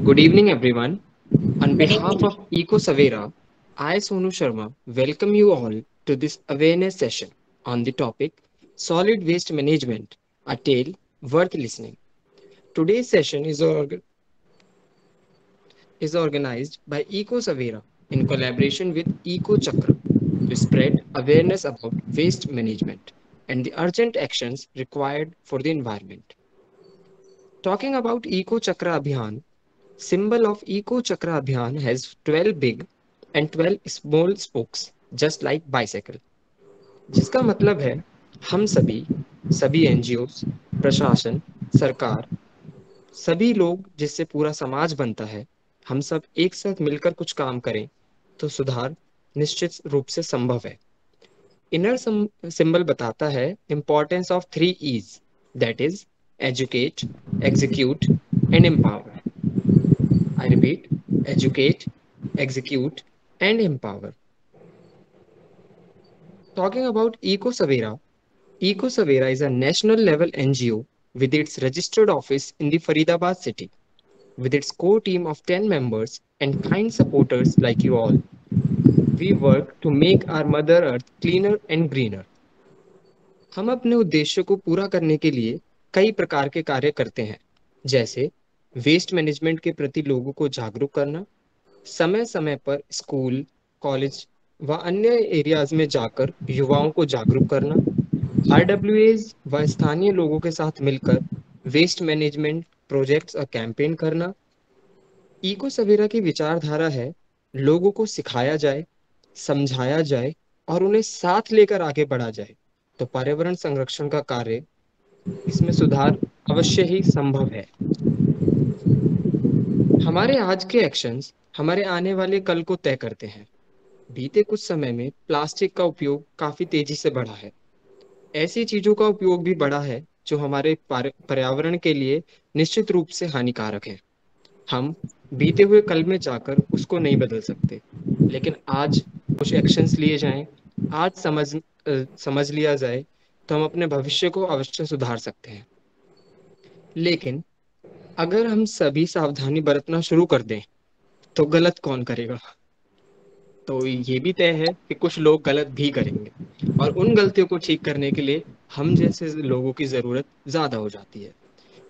Good evening, everyone. On Good behalf evening. of Eco Savera, I, Sonu Sharma, welcome you all to this awareness session on the topic Solid Waste Management, a tale worth listening. Today's session is organized by Eco Savera in collaboration with Eco Chakra to spread awareness about waste management and the urgent actions required for the environment. Talking about Eco Chakra Abhiyan, symbol of Eco Chakra Abhiyan has 12 big and 12 small spokes, just like bicycle. जिसका मतलब है हम सभी NGOs, प्रशासन, सरकार, सभी लोग जिससे पूरा समाज बनता है, हम सब एक साथ मिलकर कुछ काम करें तो सुधार निश्चित रूप से संभव है। इनर सिंबल बताता है importance of 3 E's, that is educate, execute and empower. I repeat, educate, execute, and empower. Talking about EcoSavera is a national level NGO with its registered office in the Faridabad city. With its core team of 10 members and kind supporters like you all, we work to make our Mother Earth cleaner and greener. हम अपने उद्देश्य को पूरा करने के लिए कई प्रकार के कार्य करते हैं, जैसे वेस्ट मैनेजमेंट के प्रति लोगों को जागरूक करना, समय समय पर स्कूल, कॉलेज व अन्य एरियाज में जाकर युवाओं को जागरूक करना, आरडब्ल्यूएज व स्थानीय लोगों के साथ मिलकर वेस्ट मैनेजमेंट प्रोजेक्ट्स और कैंपेन करना। इको सवेरा की विचारधारा है लोगों को सिखाया जाए, समझाया जाए और उन्हें साथ लेकर आगे बढ़ा जाए तो पर्यावरण संरक्षण का कार्य इसमें सुधार अवश्य ही संभव है। हमारे आज के एक्शंस हमारे आने वाले कल को तय करते हैं। बीते कुछ समय में प्लास्टिक का उपयोग काफी तेजी से बढ़ा है। ऐसी चीजों का उपयोग भी बढ़ा है जो हमारे पर्यावरण के लिए निश्चित रूप से हानिकारक है। हम बीते हुए कल में जाकर उसको नहीं बदल सकते, लेकिन आज कुछ एक्शंस लिए जाएं, आज समझ लिया जाए तो हम अपने भविष्य को अवश्य सुधार सकते हैं। लेकिन अगर हम सभी सावधानी बरतना शुरू कर दें तो गलत कौन करेगा? तो ये भी तय है कि कुछ लोग गलत भी करेंगे और उन गलतियों को ठीक करने के लिए हम जैसे लोगों की जरूरत ज्यादा हो जाती है।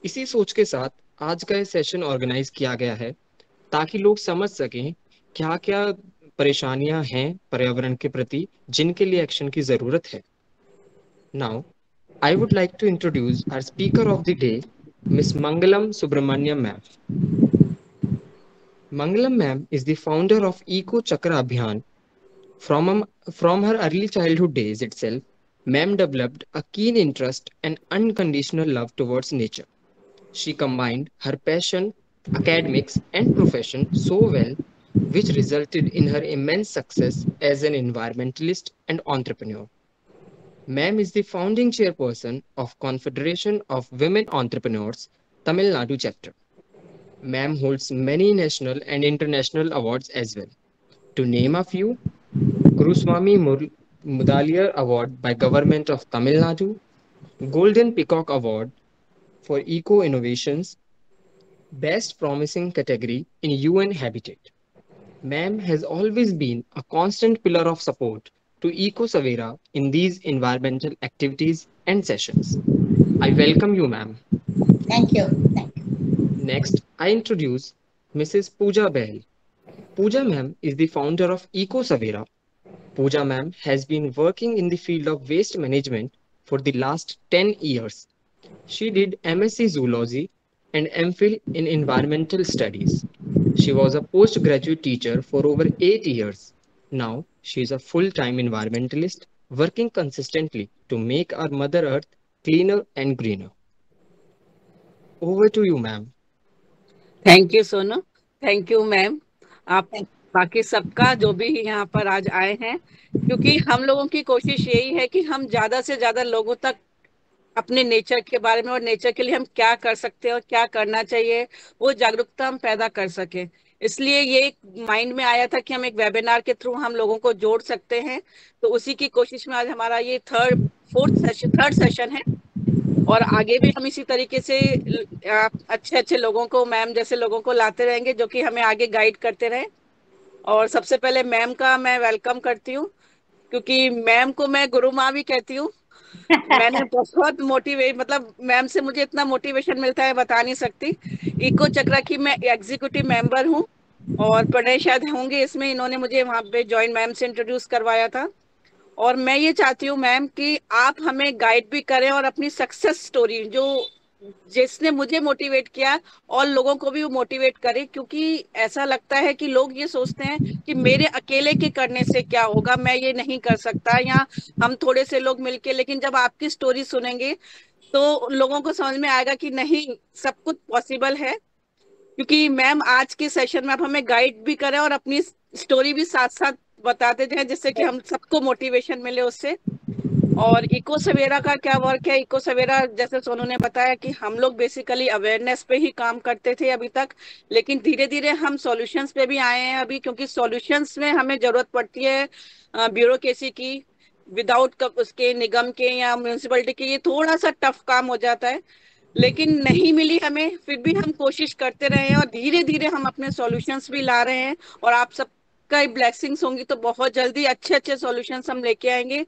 इसी सोच के साथ आज का ये सेशन ऑर्गेनाइज किया गया है ताकि लोग समझ सकें क्या क्या परेशानियां हैं पर्यावरण के प्रति जिनके लिए एक्शन की जरूरत है। Now I would like to introduce our speaker of the day, miss Mangalam Subramaniam ma'am. Mangalam ma'am is the founder of Eco Chakra Abhiyan. From her early childhood days itself, ma'am developed a keen interest and unconditional love towards nature. She combined her passion, academics, and profession so well, which resulted in her immense success as an environmentalist and entrepreneur. Ma'am is the founding chairperson of Confederation of Women Entrepreneurs, Tamil Nadu chapter. Ma'am holds many national and international awards as well. To name a few, Guruswami Mudaliar Award by Government of Tamil Nadu, Golden Peacock Award for Eco Innovations, Best Promising category in UN Habitat. Ma'am has always been a constant pillar of support to Eco Savera in these environmental activities and sessions. I welcome you, ma'am. Thank you. Thank you. Next, I introduce Mrs. Pooja Bahl. Pooja ma'am is the founder of Eco Savera. Pooja ma'am has been working in the field of waste management for the last 10 years. She did MSc Zoology and MPhil in Environmental Studies. She was a postgraduate teacher for over 8 years. Now, she is a full time environmentalist working consistently to make our Mother Earth cleaner and greener. Over to you, ma'am. Thank you Sonu. Thank you ma'am. आप Thank बाकी सबका जो भी यहाँ पर आज आए हैं, क्योंकि हम लोगों की कोशिश यही है कि हम ज्यादा से ज्यादा लोगों तक अपने नेचर के बारे में और नेचर के लिए हम क्या कर सकते हैं और क्या करना चाहिए वो जागरूकता हम पैदा कर सकें। इसलिए ये एक माइंड में आया था कि हम एक वेबिनार के थ्रू हम लोगों को जोड़ सकते हैं। तो उसी की कोशिश में आज हमारा ये थर्ड सेशन है। और आगे भी हम इसी तरीके से अच्छे अच्छे लोगों को, मैम जैसे लोगों को लाते रहेंगे जो कि हमें आगे गाइड करते रहे। और सबसे पहले मैम का मैं वेलकम करती हूँ, क्योंकि मैम को मैं गुरु माँ भी कहती हूँ। मैंने बहुत मोटिवेट, मतलब मैम से मुझे इतना मोटिवेशन मिलता है बता नहीं सकती। इको चक्रा की मैं एग्जीक्यूटिव मेंबर हूँ, और प्रणय शायद होंगे इसमें, इन्होंने मुझे वहां पे जॉइंट मैम से इंट्रोड्यूस करवाया था। और मैं ये चाहती हूँ मैम कि आप हमें गाइड भी करें, और अपनी सक्सेस स्टोरी जो जिसने मुझे मोटिवेट किया और लोगों को भी वो मोटिवेट करे। क्योंकि ऐसा लगता है कि लोग ये सोचते हैं कि मेरे अकेले के करने से क्या होगा, मैं ये नहीं कर सकता, या हम थोड़े से लोग मिलके। लेकिन जब आपकी स्टोरी सुनेंगे तो लोगों को समझ में आएगा कि नहीं, सब कुछ पॉसिबल है। क्योंकि मैम आज के सेशन में आप हमें गाइड भी करें और अपनी स्टोरी भी साथ साथ बताते जाएं, जिससे कि हम सबको मोटिवेशन मिले उससे। और इको सवेरा का क्या वर्क है? इको सवेरा जैसे सोनू ने बताया कि हम लोग बेसिकली अवेयरनेस पे ही काम करते थे अभी तक, लेकिन धीरे धीरे हम सॉल्यूशंस पे भी आए हैं अभी, क्योंकि सॉल्यूशंस में हमें जरूरत पड़ती है ब्यूरोक्रेसी की। विदाउट उसके निगम के या म्यूनिसिपैलिटी के ये थोड़ा सा टफ काम हो जाता है, लेकिन नहीं मिली हमें, फिर भी हम कोशिश करते रहे हैं और धीरे धीरे हम अपने सॉल्यूशंस भी ला रहे हैं। और आप सबका ब्लेसिंग्स होंगी तो बहुत जल्दी अच्छे अच्छे सॉल्यूशंस हम लेके आएंगे।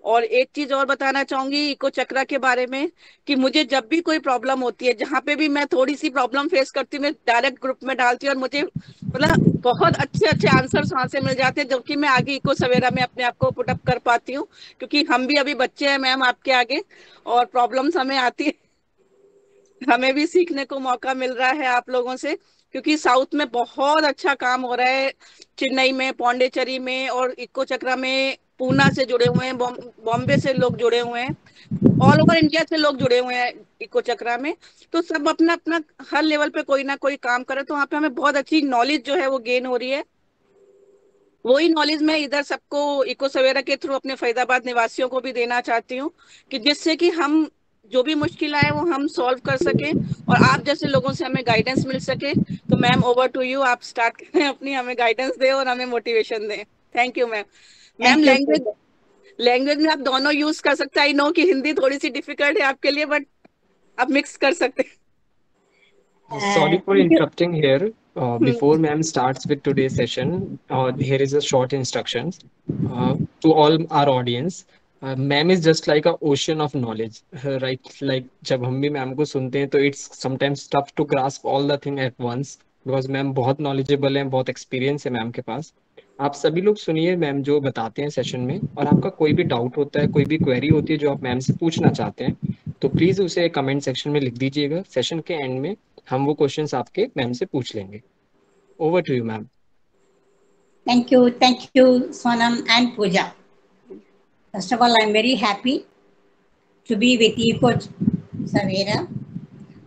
और एक चीज और बताना चाहूंगी इको चक्रा के बारे में, कि मुझे जब भी कोई प्रॉब्लम होती है, जहां पे भी मैं थोड़ी सी प्रॉब्लम फेस करती हूँ, मैं डायरेक्ट ग्रुप में डालती हूँ, और मुझे मतलब बहुत अच्छे अच्छे आंसर्स वहां से मिल जाते हैं, जबकि मैं आगे इको सवेरा में अपने आप को पुट अप कर पाती हूँ। क्योंकि हम भी अभी बच्चे हैं मैम आपके आगे, और प्रॉब्लम्स हमें आती है, हमें भी सीखने को मौका मिल रहा है आप लोगों से। क्योंकि साउथ में बहुत अच्छा काम हो रहा है, चेन्नई में, पौंडीचेरी में, और इको चक्रा में पूना से जुड़े हुए हैं, बॉम्बे से लोग जुड़े हुए हैं, ऑल ओवर इंडिया से लोग जुड़े हुए हैं इको चक्रा में। तो सब अपना अपना हर लेवल पे कोई ना कोई काम करे, तो वहाँ पे हमें बहुत अच्छी नॉलेज जो है वो गेन हो रही है। वही नॉलेज मैं इधर सबको इको सवेरा के थ्रू अपने फरीदाबाद निवासियों को भी देना चाहती हूँ, कि जिससे कि हम जो भी मुश्किल आए वो हम सॉल्व कर सके, और आप जैसे लोगों से हमें गाइडेंस मिल सके। तो मैम ओवर टू यू, आप स्टार्ट करें अपनी, हमें गाइडेंस दें और हमें मोटिवेशन दें। Thank you ma'am. Ma'am thank you language, language में आप दोनों यूज कर सकते हैं। आई नो कि हिंदी थोड़ी सी डिफिकल्ट है आपके लिए, बट आप मिक्स कर सकते Sorry for thank you. interrupting here. हैं। Before ma'am starts with today's session, here is a short instructions to all our audience. Ma'am is just like a ocean of knowledge, right? Like जब हम भी ma'am को सुनते हैं तो it's sometimes tough to grasp all the thing at once because ma'am बहुत knowledgeable हैं, बहुत experience है मैम के पास। आप सभी लोग सुनिए मैम जो बताते हैं सेशन में, और आपका कोई भी डाउट होता है, कोई भी क्वेरी होती है जो आप मैम से पूछना चाहते हैं, तो प्लीज उसे कमेंट सेक्शन में लिख दीजिएगा। सेशन के एंड में हम वो क्वेश्चंस आपके मैम से पूछ लेंगे। Over to you ma'am. Thank you, Sonam and Pooja. First of all, I'm very happy to be with you, Coach Savera.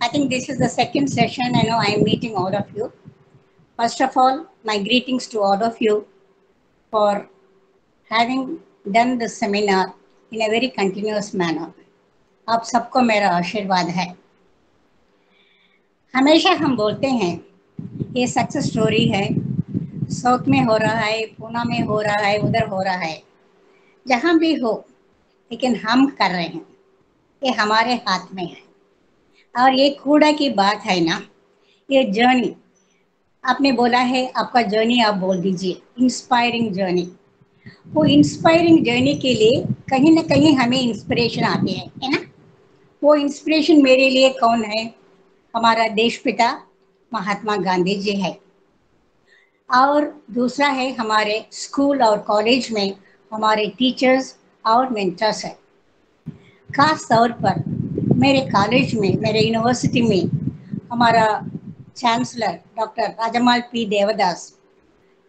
I think this is the second session. I know I'm meeting all of you. First of all, my greetings to all of you for having done the seminar in a very continuous manner. आप सबको मेरा आशीर्वाद है। हमेशा हम बोलते हैं ये सक्सेस स्टोरी है, साउथ में हो रहा है, पूना में हो रहा है, उधर हो रहा है, जहाँ भी हो, लेकिन हम कर रहे हैं, ये हमारे हाथ में है। और ये कूड़ा की बात है ना, ये जर्नी आपने बोला है, आपका जर्नी आप बोल दीजिए, इंस्पायरिंग जर्नी। वो इंस्पायरिंग जर्नी के लिए कहीं ना कहीं हमें इंस्पिरेशन आती है ना। वो इंस्पिरेशन मेरे लिए कौन है? हमारा देश पिता महात्मा गांधी जी है, और दूसरा है हमारे स्कूल और कॉलेज में हमारे टीचर्स और मेंटर्स है। खास तौर पर मेरे कॉलेज में, मेरे यूनिवर्सिटी में हमारा चांसलर डॉक्टर राजमाल पी देवदास,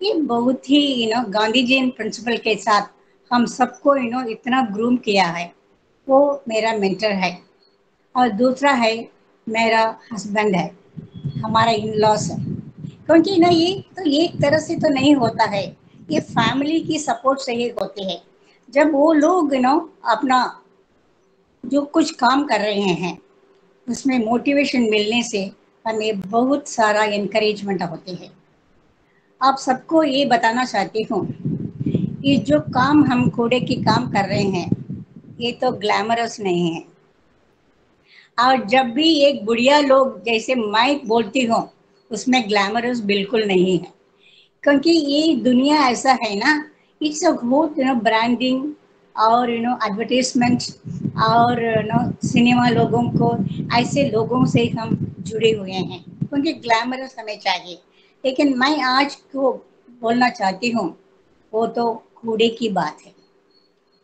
ये बहुत ही गांधी जी प्रिंसिपल के साथ हम सबको इतना ग्रूम किया है। वो मेरा मेंटर है। और दूसरा है मेरा हस्बैंड है, हमारा इन लॉस है। क्योंकि ये तो एक तरह से तो नहीं होता है, ये फैमिली की सपोर्ट से ही होती है। जब वो लोग अपना जो कुछ काम कर रहे हैं उसमें मोटिवेशन मिलने से हमें बहुत सारा इनकरेजमेंट होती है। आप सबको ये बताना चाहती हूँ कि जो काम हम कूड़े की काम कर रहे हैं, ये तो ग्लैमरस नहीं है। और जब भी एक बुढ़िया लोग जैसे मैं बोलती हूँ, उसमें ग्लैमरस बिल्कुल नहीं है, क्योंकि ये दुनिया ऐसा है ना, इट्स अ बहुत ब्रांडिंग और एडवर्टाइजमेंट और सिनेमा लोगों को, ऐसे लोगों से हम जुड़े हुए हैं, क्योंकि ग्लैमरस हमें चाहिए। लेकिन मैं आज को बोलना चाहती हूँ, वो तो कूड़े की बात है।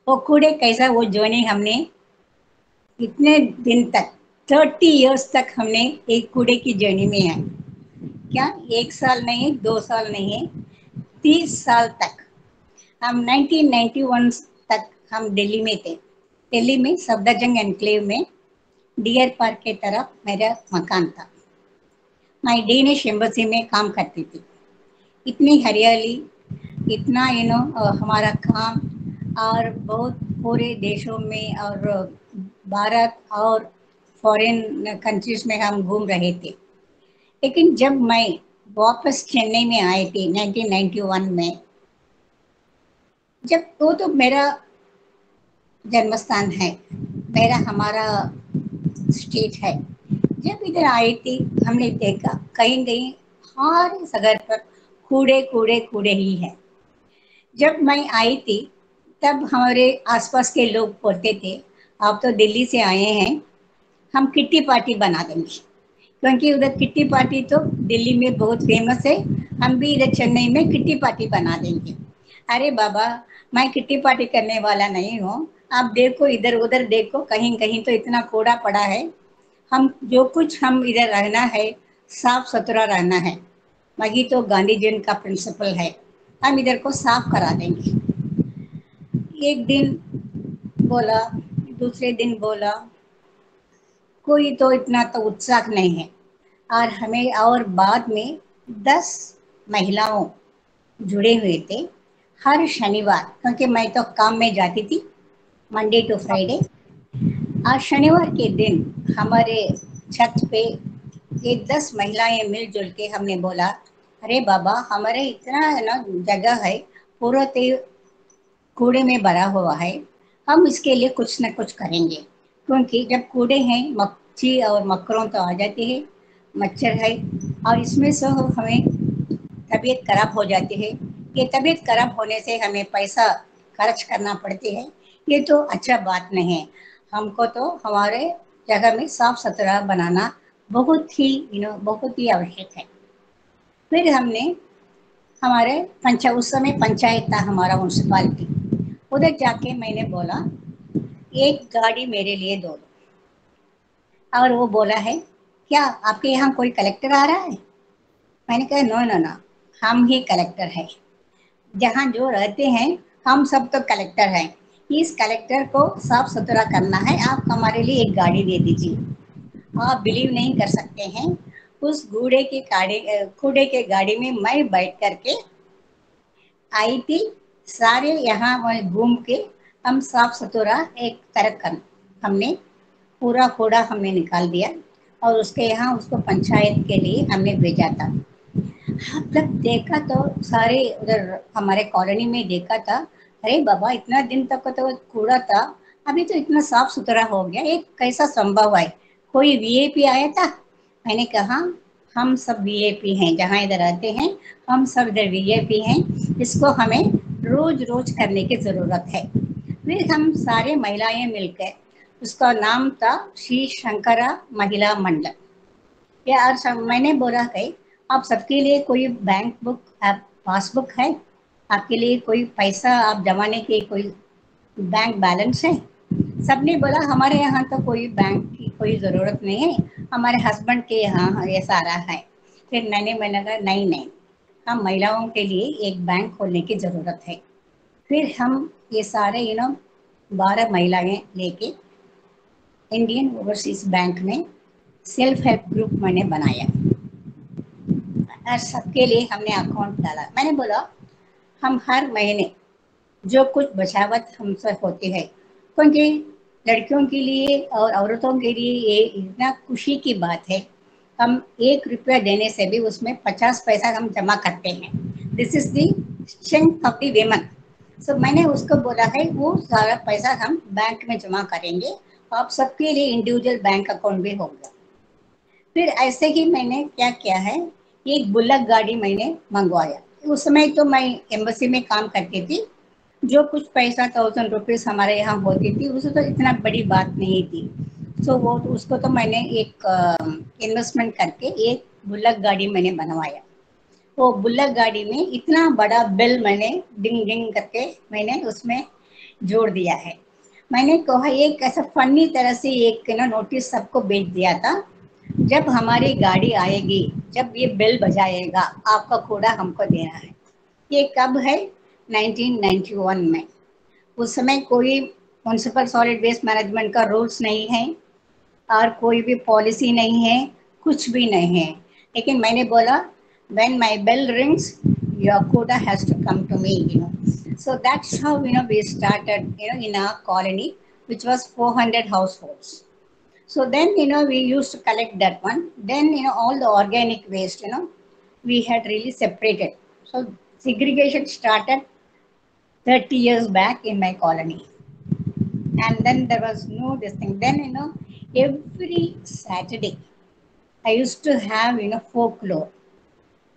वो कूड़े कैसा, वो जर्नी हमने इतने दिन तक 30 इयर्स तक हमने एक कूड़े की जर्नी में है। क्या 1 साल नहीं, 2 साल नहीं है, 30 साल तक। हम 1991 तक हम दिल्ली में थे। दिल्ली में सफदरजंग एनक्लेव में डियर पार्क के तरफ मेरा मकान था। मैं डेनिश एम्बेसी में काम करती थी। इतनी हरियाली, इतना हमारा काम, और बहुत पूरे देशों में और भारत और फॉरेन कंट्रीज में हम घूम रहे थे। लेकिन जब मैं वापस चेन्नई में आई थी 1991 में, जब वो तो मेरा जन्म स्थान है, मेरा हमारा स्टेट है, जब इधर आई थी हमने देखा कहीं कहीं हर जगह पर कूड़े कूड़े कूड़े ही है। जब मैं आई थी तब हमारे आसपास के लोग बोलते थे, आप तो दिल्ली से आए हैं, हम किट्टी पार्टी बना देंगे, क्योंकि उधर किट्टी पार्टी तो दिल्ली में बहुत फेमस है, हम भी इधर चेन्नई में किट्टी पार्टी बना देंगे। अरे बाबा, मैं किट्टी पार्टी करने वाला नहीं हूँ। आप देखो, इधर उधर देखो, कहीं कहीं तो इतना कूड़ा पड़ा है। हम जो कुछ हम इधर रहना है, साफ सुथरा रहना है, वही तो गांधी जी का प्रिंसिपल है, हम इधर को साफ करा देंगे। एक दिन बोला, दूसरे दिन बोला, कोई तो इतना तो उत्साह नहीं है। और हमें और बाद में 10 महिलाओं जुड़े हुए थे हर शनिवार, क्योंकि मैं तो काम में जाती थी मंडे टू फ्राइडे। आज शनिवार के दिन हमारे छत पे ये 10 महिलाएं मिलजुल के हमने बोला, अरे बाबा, हमारे इतना ना जगह है, पूरा कूड़े में भरा हुआ है, हम इसके लिए कुछ न कुछ करेंगे, क्योंकि जब कूड़े हैं मक्खी और मकरों तो आ जाती है, मच्छर है, और इसमें से हमें तबीयत खराब हो जाती है। ये तबीयत खराब होने से हमें पैसा खर्च करना पड़ती है, ये तो अच्छा बात नहीं है। हमको तो हमारे जगह में साफ सुथरा बनाना बहुत ही बहुत ही आवश्यक है। फिर हमने हमारे उस समय पंचायत था हमारा, म्यूनसिपालिटी, उधर जाके मैंने बोला, एक गाड़ी मेरे लिए दो दो। और वो बोला है, क्या आपके यहाँ कोई कलेक्टर आ रहा है? मैंने कहा, नो नो नो, हम ही कलेक्टर है, जहाँ जो रहते हैं हम सब तो कलेक्टर हैं, इस कलेक्टर को साफ सुथरा करना है, आप हमारे लिए एक गाड़ी दे दीजिए। आप बिलीव नहीं कर सकते हैं, उस कूड़े के गाड़ी में मैं बैठ करके आई थी। सारे यहाँ वहाँ घूम के हम साफ सुथरा एक तरह कर, हमने पूरा कूड़ा हमने निकाल दिया, और उसके यहाँ उसको पंचायत के लिए हमने भेजा था। हम जब देखा तो सारे उधर हमारे कॉलोनी में देखा था, अरे बाबा, इतना दिन तक तो कूड़ा था, अभी तो इतना साफ सुथरा हो गया, ये कैसा संभव है? कोई वीआईपी आया था? मैंने कहा, हम सब वीआईपी हैं, जहाँ इधर रहते हैं हम सब इधर वीआईपी हैं, इसको हमें रोज रोज करने की जरूरत है। फिर हम सारे महिलाएं मिलकर, उसका नाम था श्री शंकरा महिला मंडल। यार मैंने बोला कि आप सबके लिए कोई बैंक बुक पासबुक है, आपके लिए कोई पैसा आप जमाने के कोई बैंक बैलेंस है? सबने बोला, हमारे यहाँ तो कोई बैंक की कोई ज़रूरत नहीं है, हमारे हस्बैंड के यहाँ ये सारा है। फिर मैंने कहा, नहीं नहीं, हम महिलाओं के लिए एक बैंक खोलने की ज़रूरत है। फिर हम ये सारे 12 महिलाएं लेके इंडियन ओवरसीज बैंक में सेल्फ हेल्प ग्रुप मैंने बनाया, और सबके लिए हमने अकाउंट डाला। मैंने बोला, हम हर महीने जो कुछ बचावट हमसे होती है, क्योंकि लड़कियों के लिए और औरतों के लिए ये इतना खुशी की बात है, हम 1 रुपया देने से भी उसमें 50 पैसा हम जमा करते हैं। This is the strength of the women. So मैंने उसको बोला है, वो सारा पैसा हम बैंक में जमा करेंगे, आप सबके लिए इंडिविजुअल बैंक अकाउंट भी होगा। फिर ऐसे ही मैंने क्या किया है, एक बुल्लक गाड़ी मैंने मंगवाया। उस समय तो मैं एम्बेसी में काम करती थी, जो कुछ पैसा 1000 रुपीज हमारे यहाँ होती थी, उसे तो इतना बड़ी बात नहीं थी। सो वो उसको तो मैंने एक इन्वेस्टमेंट करके एक बुल्लक गाड़ी मैंने बनवाया। वो बुल्लक गाड़ी में इतना बड़ा बिल मैंने डिंग डिंग करके मैंने उसमें जोड़ दिया है। मैंने कहा एक ऐसा फनी तरह से एक नोटिस सबको भेज दिया था, जब हमारी गाड़ी आएगी, जब ये बिल बजाएगा, आपका कूड़ा हमको देना है। ये कब है? 1991 में। उस समय कोई म्यूनसिपल सॉलिड वेस्ट मैनेजमेंट का रूल्स नहीं है और कोई भी पॉलिसी नहीं है, कुछ भी नहीं है। लेकिन मैंने बोला, when my bell rings, your quota has to come to me. So that's how we started in our colony, which was 400 households. So then we used to collect that one. Then all the organic waste we had really separated. So segregation started 30 years back in my colony. And then there was no this thing. Then every Saturday I used to have folklore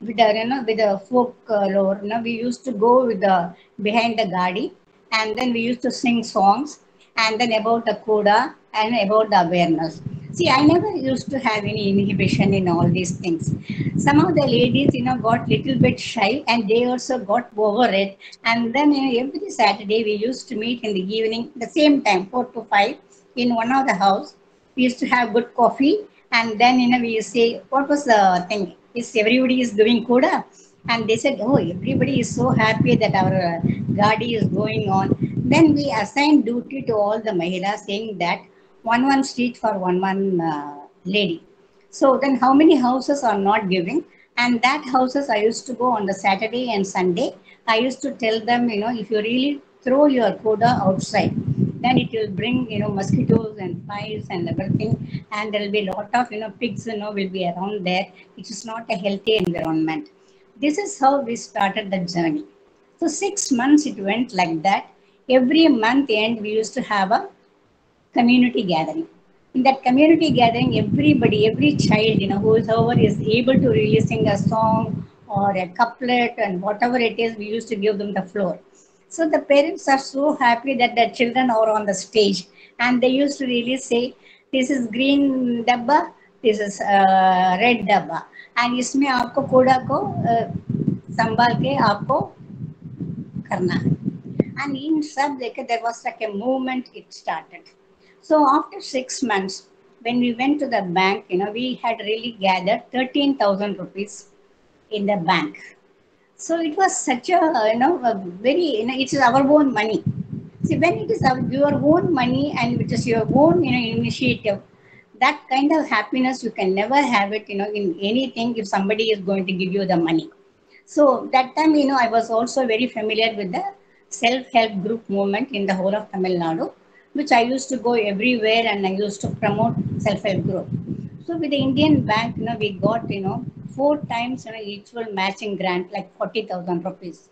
with the with the folklore. We used to go with the behind the gadi, and then we used to sing songs, and then about the koda and about the awareness. See, I never used to have any inhibition in all these things. Some of the ladies got little bit shy, and they also got over it. And then every Saturday we used to meet in the evening, the same time, 4 to 5, in one of the house. We used to have good coffee, and then we used to say, what was the thing, is everybody is doing koda? And they said, oh, everybody is so happy that our gadi is going on. Then we assigned duty to all the mahilas, saying that one street for one lady. So then how many houses are not giving? And that houses I used to go on the Saturday and Sunday. I used to tell them, if you really throw your koda outside, then it will bring mosquitoes and flies and everything, and there will be a lot of pigs will be around there, which is not a healthy environment. This is how we started the journey. So 6 months it went like that. Every month end we used to have a community gathering. In that community gathering, everybody, every child, whoever is able to really sing a song or a couplet and whatever it is, we used to give them the floor. So the parents are so happy that their children are on the stage, and they used to really say, "This is green dabba, this is red dabba, and इसमें आपको कूड़ा को संभाल के आपको करना है." And in sub there was like a movement it started. So after 6 months, when we went to the bank, we had really gathered 13,000 rupees in the bank. So it was such a a very it is our own money. See, when it is your own money and it is your own initiative, that kind of happiness you can never have it in anything if somebody is going to give you the money. So that time, I was also very familiar with the self-help group movement in the whole of Tamil Nadu, which I used to go everywhere and I used to promote self-help group. So with the Indian Bank, we got, 4 times, equal matching grant, like 40,000 rupees.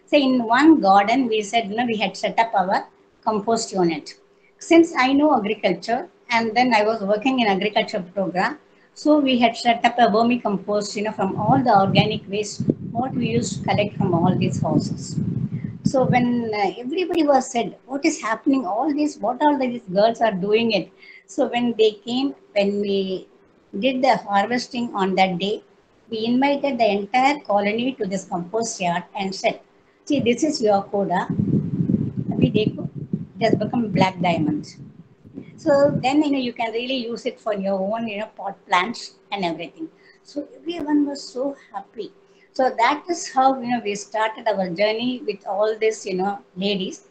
So in one garden, we said, we had set up our compost unit. Since I know agriculture, and then I was working in agriculture program, so we had set up a vermicompost, from all the organic waste, what we used to collect from all these houses. So when everybody was said, what is happening? All these, what all these girls are doing it. So when they came, when we did the harvesting on that day, we invited the entire colony to this compost yard and said, see, this is your koda. Abhi dekho, it has become black diamond. So then you can really use it for your own pot plants and everything. So everyone was so happy. So that is how we started our journey with all this ladies.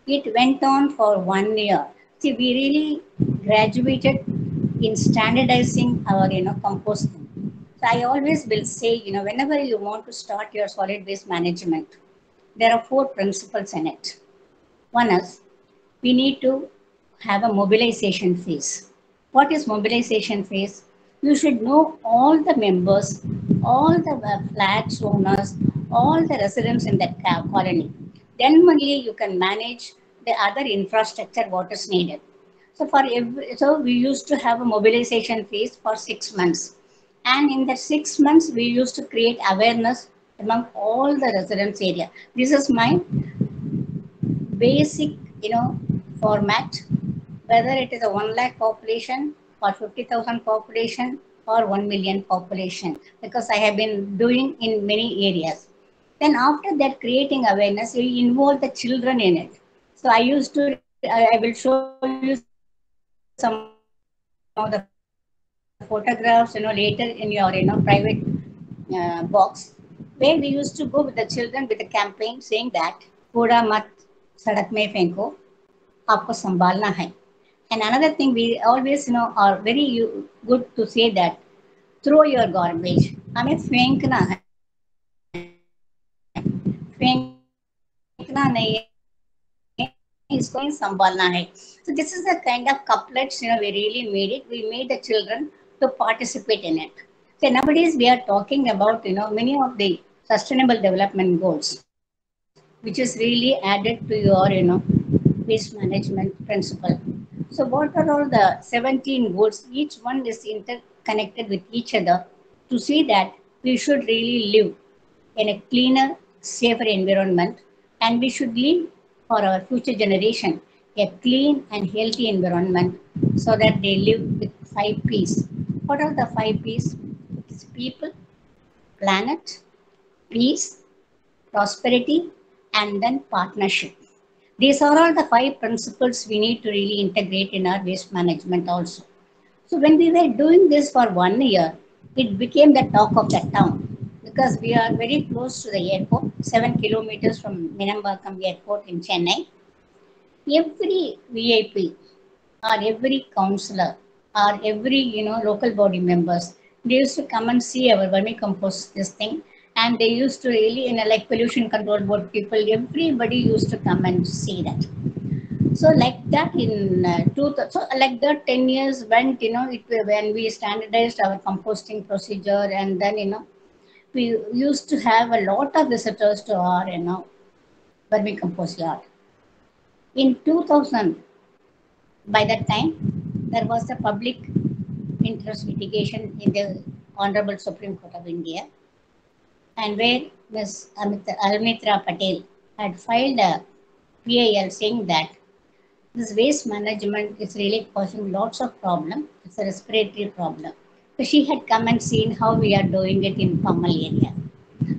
It went on for 1 year. See, we really graduated in standardizing our composting. So I always will say, whenever you want to start your solid waste management, there are 4 principles in it. One is, we need to have a mobilization phase. What is mobilization phase? You should know all the members, all the flats owners, all the residents in that colony. Then only you can manage the other infrastructure what is needed. So we used to have a mobilization phase for 6 months, and in the 6 months we used to create awareness among all the residents area. This is my basic, format, whether it is a 1 lakh population or 50,000 population or 1 million population, because I have been doing in many areas. Then after that, creating awareness, we involve the children in it. So I will show you some of the photographs, later in your, private box, where we used to go with the children with a campaign saying that कूड़ा मत सड़क में फेंको, आपको संभालना है. And another thing, we always, are very good to say that throw your garbage. हमें फेंकना है, फेंकना नहीं है, इसको ही संभालना है. So this is the kind of couplets, we really made it. We made the children to participate in it. So nowadays we are talking about, many of the sustainable development goals, which is really added to your, waste management principle. So what are all the 17 goals? Each one is interconnected with each other to see that we should really live in a cleaner, safer environment, and we should leave for our future generation a clean and healthy environment so that they live with 5 P's. What are the 5 P's? It's people, planet, peace, prosperity, and then partnership. These are all the 5 principles we need to really integrate in our waste management also. So when we were doing this for 1 year, it became the talk of the town because we are very close to the airport, 7 kilometers from Minambakkam Airport in Chennai. Every VIP or every councillor or every local body members, they used to come and see our vermicompost this thing, and they used to really like pollution control board people, everybody used to come and see that. So like that in so like that 10 years went, when we standardized our composting procedure, and then we used to have a lot of visitors to our vermicompost yard. In 2000, by that time, there was a public interest litigation in the Honorable Supreme Court of India, and where Ms. Almitra Patel had filed a PIL saying that this waste management is really causing lots of problem. It's a respiratory problem. So she had come and seen how we are doing it in Pamal area.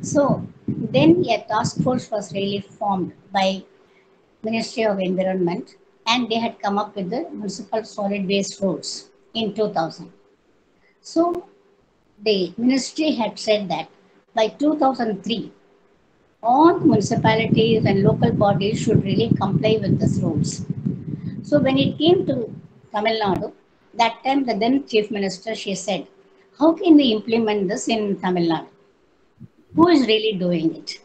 So then a task force was really formed by Ministry of Environment, and they had come up with the municipal solid waste rules in 2000. So the ministry had said that by 2003, all municipalities and local bodies should really comply with these rules. So when it came to Tamil Nadu, that time the then Chief Minister, she said, how can we implement this in Tamil Nadu? Who is really doing it?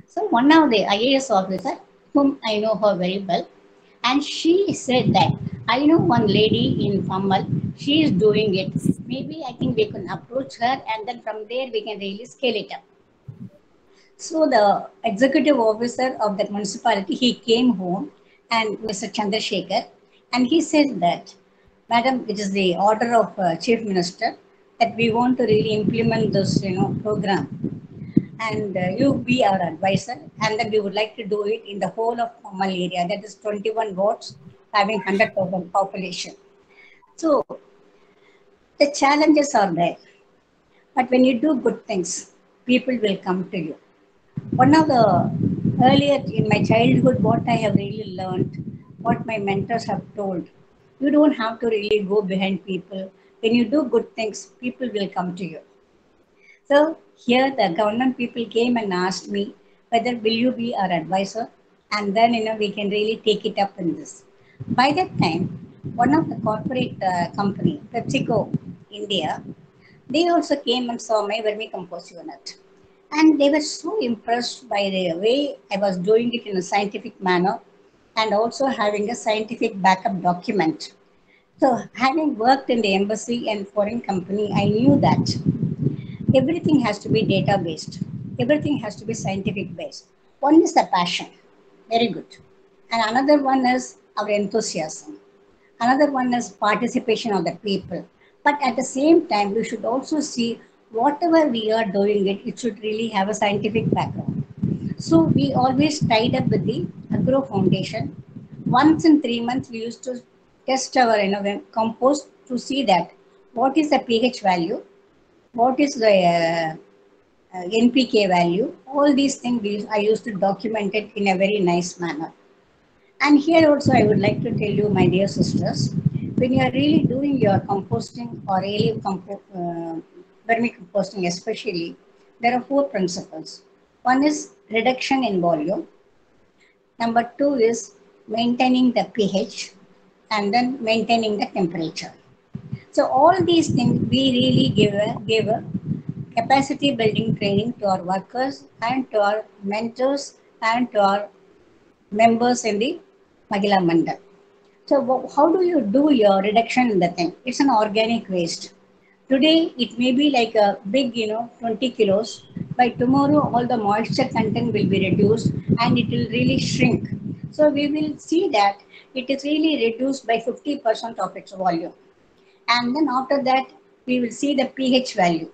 So one of the IAS officer, whom I know her very well, and she said that I know one lady in Pamal, she is doing it. Maybe I think we can approach her, and then from there we can really scale it up. So the executive officer of that municipality, he came home, and Mr. Chandrasekhar, and he said that, Madam, it is the order of Chief Minister that we want to really implement this, program, and you be our advisor, and then we would like to do it in the whole of Pamal area, that is 21 wards having 100,000 population. So the challenges are there, but when you do good things, people will come to you. One of the earlier in my childhood, what I have really learned, what my mentors have told, you don't have to really go behind people. When you do good things, people will come to you. So here the government people came and asked me whether will you be our advisor, and then we can really take it up in this. By that time, one of the corporate company, PepsiCo India, they also came and saw my vermicompost unit. And they were so impressed by the way I was doing it in a scientific manner and also having a scientific backup document. So, having worked in the embassy and foreign company, I knew that everything has to be data based, everything has to be scientific based. One is the passion, very good. And another one is our enthusiasm. Another one is participation of the people. But at the same time, we should also see whatever we are doing it should really have a scientific background. So we always tied up with the Agro Foundation. Once in 3 months, we used to test our compost to see that what is the pH value, what is the NPK value. All these things I used to document it in a very nice manner. And here also, I would like to tell you, my dear sisters, when you are really doing your composting or vermicomposting, especially, there are four principles. One is reduction in volume. Number two is maintaining the pH, and then maintaining the temperature. So all these things we really give a capacity building training to our workers and to our mentors and to our members in the Mahila Mandal. So how do you do your reduction in the thing? It's an organic waste. Today it may be like a big, 20 kilos. By tomorrow, all the moisture content will be reduced and it will really shrink. So we will see that it is really reduced by 50% of its volume. And then after that, we will see the pH value.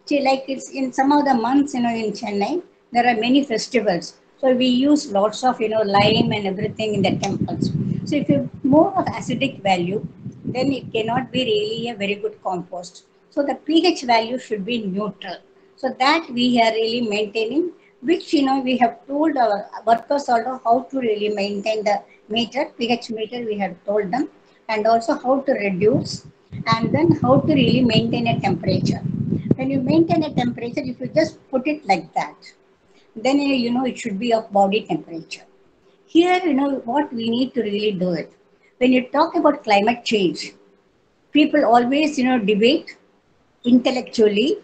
See, like it's in some of the months, in Chennai, there are many festivals. So we use lots of, lime and everything in the temples. So if you more of acidic value, then it cannot be really a very good compost. So the pH value should be neutral. So that we are really maintaining, which, we have told our workers also how to really maintain the meter, pH meter, we have told them, and also how to reduce, and then how to really maintain a temperature. When you maintain a temperature, if you just put it like that, then it should be of body temperature. Here, what we need to really do it. When you talk about climate change, people always, debate intellectually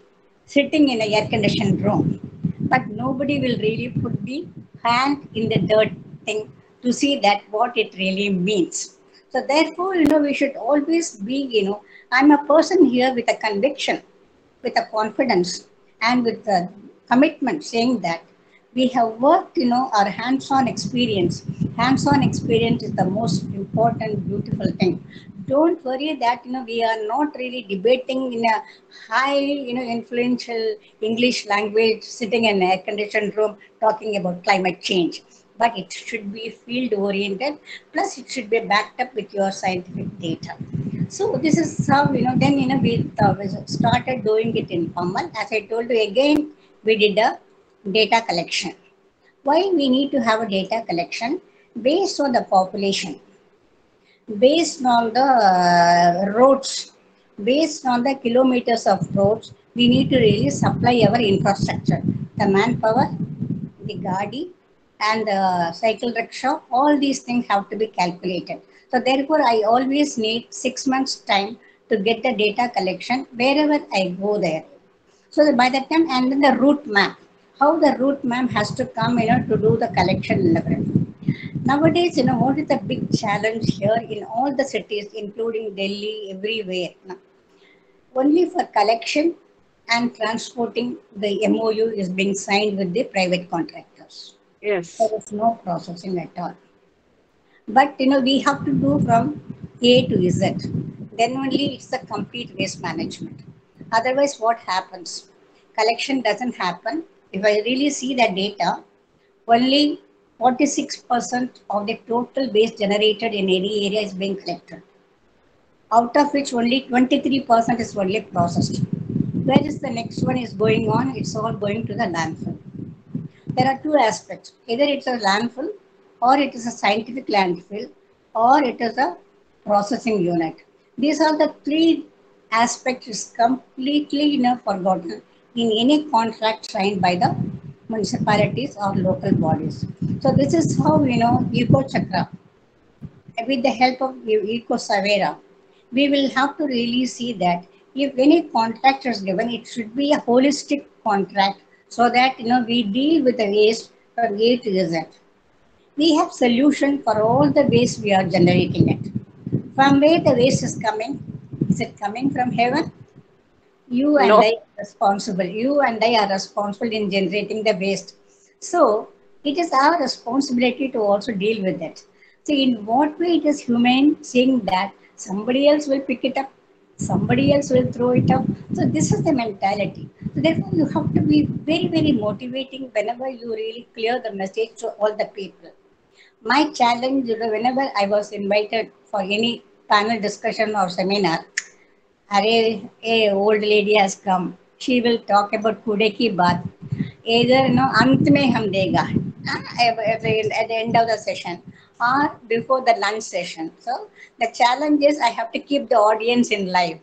sitting in an air conditioned room. But nobody will really put the hand in the dirt thing to see that what it really means. So therefore, we should always be, I'm a person here with a conviction, with a confidence, and with a commitment, saying that we have worked, our hands-on experience. Hands-on experience is the most important, beautiful thing. Don't worry that, we are not really debating in a high, influential English language, sitting in an air-conditioned room, talking about climate change. But it should be field-oriented, plus it should be backed up with your scientific data. So this is how, then, we started doing it in Pamal. As I told you again, we did a data collection. Why we need to have a data collection? Based on the population, based on the roads, based on the kilometers of roads, we need to really supply our infrastructure, the manpower, the gadi, and the cycle rickshaw. All these things have to be calculated. So therefore, I always need 6 months time to get the data collection wherever I go there. So that by that time, and then the route map, how the route map has to come, to do the collection level. Nowadays, what is the big challenge here in all the cities, including Delhi, everywhere? Only for collection and transporting, the MOU is being signed with the private contractors. There Yes. is no processing at all. But we have to do from A to Z. Then only it's the complete waste management. Otherwise, what happens? Collection doesn't happen. If I really see the data, only 46% of the total waste generated in any area is being collected, out of which only 23% is only processed. Where is the next one is going on? It's all going to the landfill. There are two aspects. Either it's a landfill, or it is a scientific landfill, or it is a processing unit. These are the three aspects is completely forgotten in any contract signed by the municipalities or local bodies. So this is how Eco Chakra, with the help of Eco Savera, we will have to really see that if any contract is given, it should be a holistic contract so that we deal with the waste from A to Z. We have solution for all the waste we are generating it. From where the waste is coming? Is it coming from heaven? You and I No. are responsible. You and I are responsible in generating the waste. So it is our responsibility to also deal with it. See, in what way it is humane seeing that somebody else will pick it up, somebody else will throw it up. So this is the mentality. So therefore, you have to be very, very motivating whenever you really clear the message to all the people. My challenge, whenever I was invited for any panel discussion or seminar, Array, a old lady has come. She will talk about कूड़े की बात. Either अंत में हम देगा at the end of the session or before the lunch session. So the challenge is I have to keep the audience in live.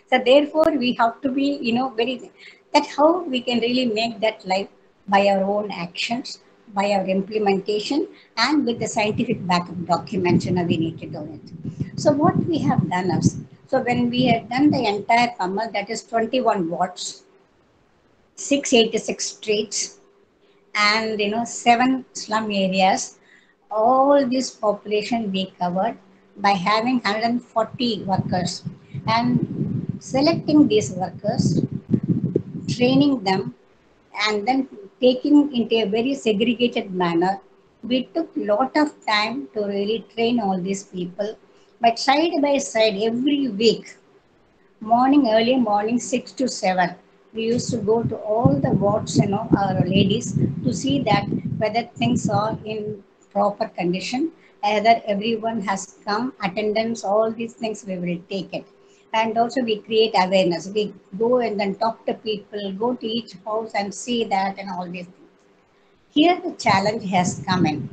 So therefore we have to be very that how we can really make that live by our own actions, by our implementation, and with the scientific backup documents. We need to do it. So what we have done is, so when we had done the entire Kamal, that is 21 watts, 686 streets, and 7 slum areas, all this population we covered by having 140 workers and selecting these workers, training them, and then taking into a very segregated manner. We took lot of time to really train all these people, but side by side every week, morning, early morning, 6 to 7, we used to go to all the wards, our ladies, to see that whether things are in proper condition, whether everyone has come, attendance, all these things we will take it. And also we create awareness. We go and then talk to people, go to each house and see that and all these things. Here the challenge has come in.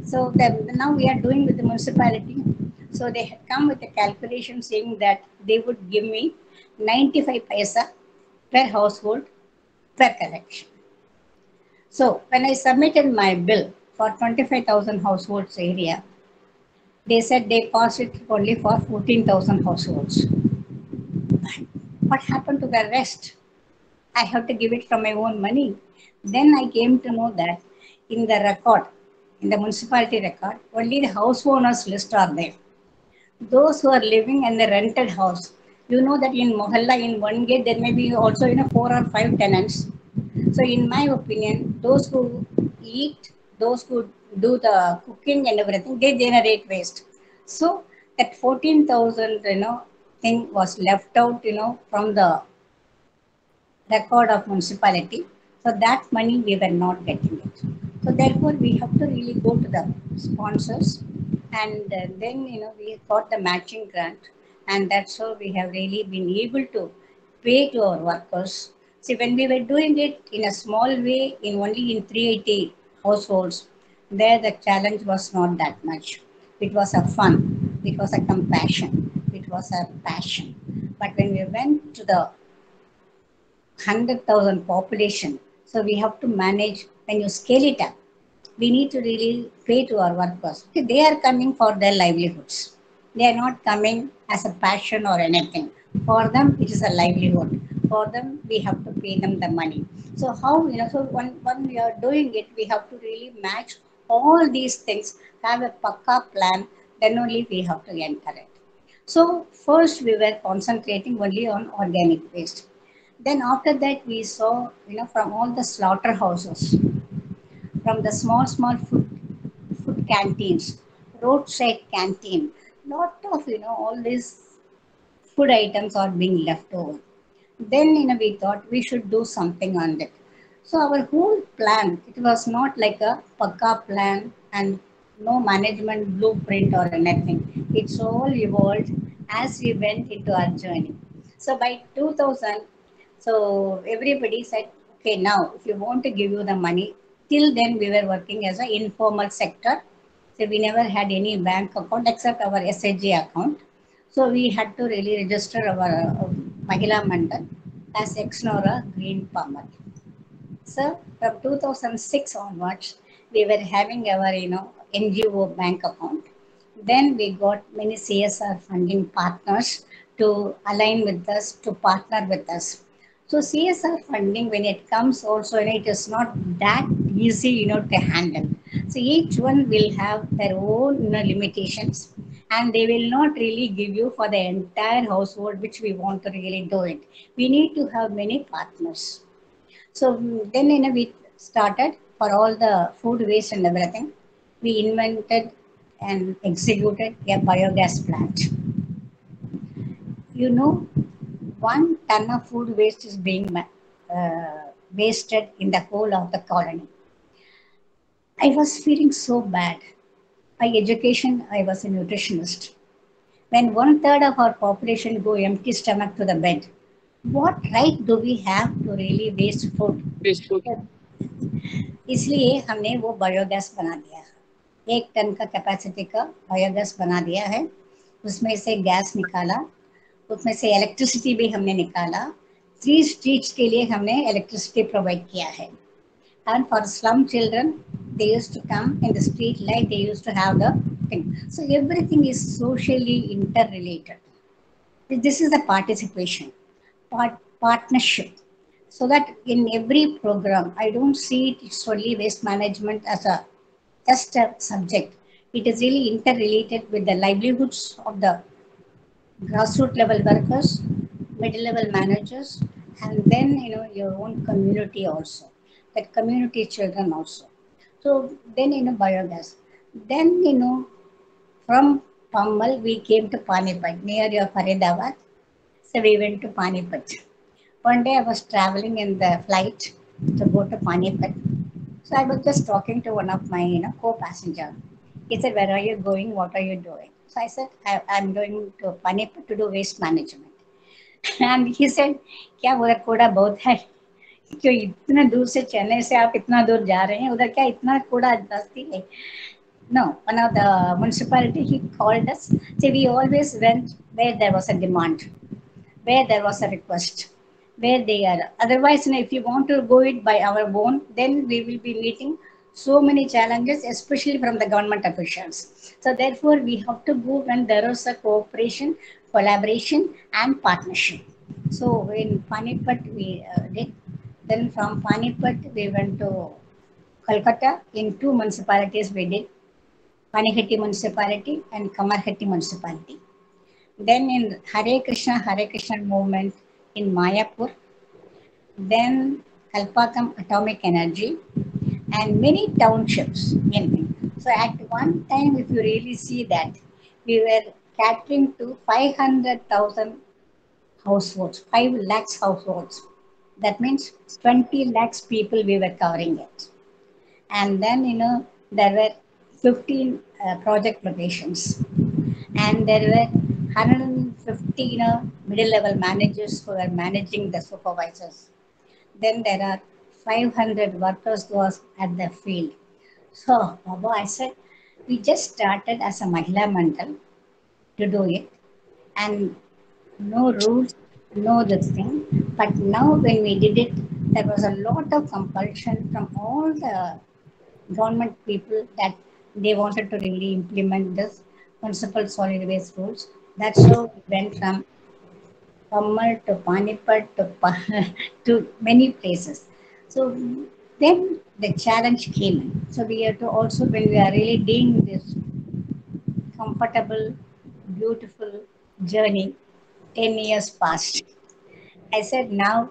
So now we are doing with the municipality. So they had come with a calculation saying that they would give me 95 paisa per household per collection. So when I submitted my bill for 25,000 households area, they said they passed it only for 14,000 households. What happened to the rest? I have to give it from my own money. Then I came to know that in the record, in the municipality record, only the house owners list are there. Those who are living in the rented house, that in Mohalla, in one gate, there may be also 4 or 5 tenants. So, in my opinion, those who eat, those who do the cooking and everything, they generate waste. So, that 14,000, thing was left out, from the record of municipality. So that money we were not getting it. So therefore we have to really go to the sponsors, and then we got the matching grant, and that's how we have really been able to pay to our workers. See, when we were doing it in a small way, in only in 380 households, there the challenge was not that much. It was a fun, it was a compassion, it was a passion. But when we went to the 100,000 population. So we have to manage when you scale it up. We need to really pay to our workers. They are coming for their livelihoods. They are not coming as a passion or anything. For them, it is a livelihood. For them, we have to pay them the money. So how So when we are doing it, we have to really match all these things. Have a pakka plan. Then only we have to enter it. So first we were concentrating only on organic waste. Then after that, we saw, from all the slaughterhouses, from the small, small food canteens, roadside canteen, lot of, all these food items are being left over. Then, we thought we should do something on it. So our whole plan, it was not like a pakka plan and no management blueprint or anything. It's all evolved as we went into our journey. So by 2000, so everybody said, okay, now if you want to give you the money, till then we were working as an informal sector. So we never had any bank account except our SHG account. So we had to really register our Mahila Mandal as Exnora Green Palmer. So from 2006 onwards, we were having our NGO bank account. Then we got many CSR funding partners to align with us, to partner with us. So CSR funding, when it comes also, it is not that easy, to handle. So each one will have their own limitations, and they will not really give you for the entire household, which we want to really do it. We need to have many partners. So then we started for all the food waste and everything. We invented and executed a biogas plant. You know, 1 ton of food waste is being wasted in the whole of the colony. I was feeling so bad. By education, I was a nutritionist. When 1/3 of our population go empty stomach to the bed, what right do we have to really waste food? बिल्कुल। इसलिए हमने वो biogas बना दिया। 1 ton का capacity का biogas बना दिया है। उसमें से गैस निकाला, उसमें से इलेक्ट्रिसिटी भी हमने निकाला। 3 स्ट्रीट्स के लिए हमने इलेक्ट्रिसिटी प्रोवाइड किया है। And for slum children, they used to come in the street like they used to have the thing. So everything is socially interrelated. This is the participation, partnership. So that in every program, I don't see it solely waste management as a just a subject. It is really interrelated with the livelihoods of the grassroots level workers, middle level managers, and then your own community also, that community children also. So then biogas. Then from Pammal we came to Panipat near your Faridabad. So we went to Panipat. One day I was traveling in the flight to go to Panipat. So I was just talking to one of my co-passenger. He said, "Where are you going? What are you doing?" So I said, I'm going to Panipat to do waste management." And he said, "क्या उधर कूड़ा बहुत है? क्यों इतना दूर से चेन्नई से आप इतना दूर जा रहे हैं? उधर क्या इतना कूड़ा दस्ती है?" No, one of the municipality he called us. See, we always went where there was a demand, where there was a request, where they are. Otherwise, if you want to go it by our own, then we will be meeting so many challenges, especially from the government officials. So therefore, we have to go when there is a cooperation, collaboration, and partnership. So in Panipat, we did. Then from Panipat, we went to Kolkata. In 2 municipalities, we did Panikheti municipality and Kamarheti municipality. Then in Hare Krishna movement in Mayapur, then Kalpakam Atomic Energy, and many townships. So at one time, if you really see that, we were catering to 500,000 households, 5 lakhs households. That means 20 lakhs people we were covering it. And then, there were 15 project locations, and there were 150 middle level managers who were managing the supervisors. Then there are 500 workers who was at the field. So Baba, I said, we just started as a Mahila Mandal to do it, and no rules, no this thing. But now when we did it, there was a lot of compulsion from all the government people that they wanted to really implement this municipal solid waste rules. That's how we went from Pammal to Panipat to, to many places. So then the challenge came in. So we have to also, when we are really doing this comfortable, beautiful journey, 10 years passed. I said, now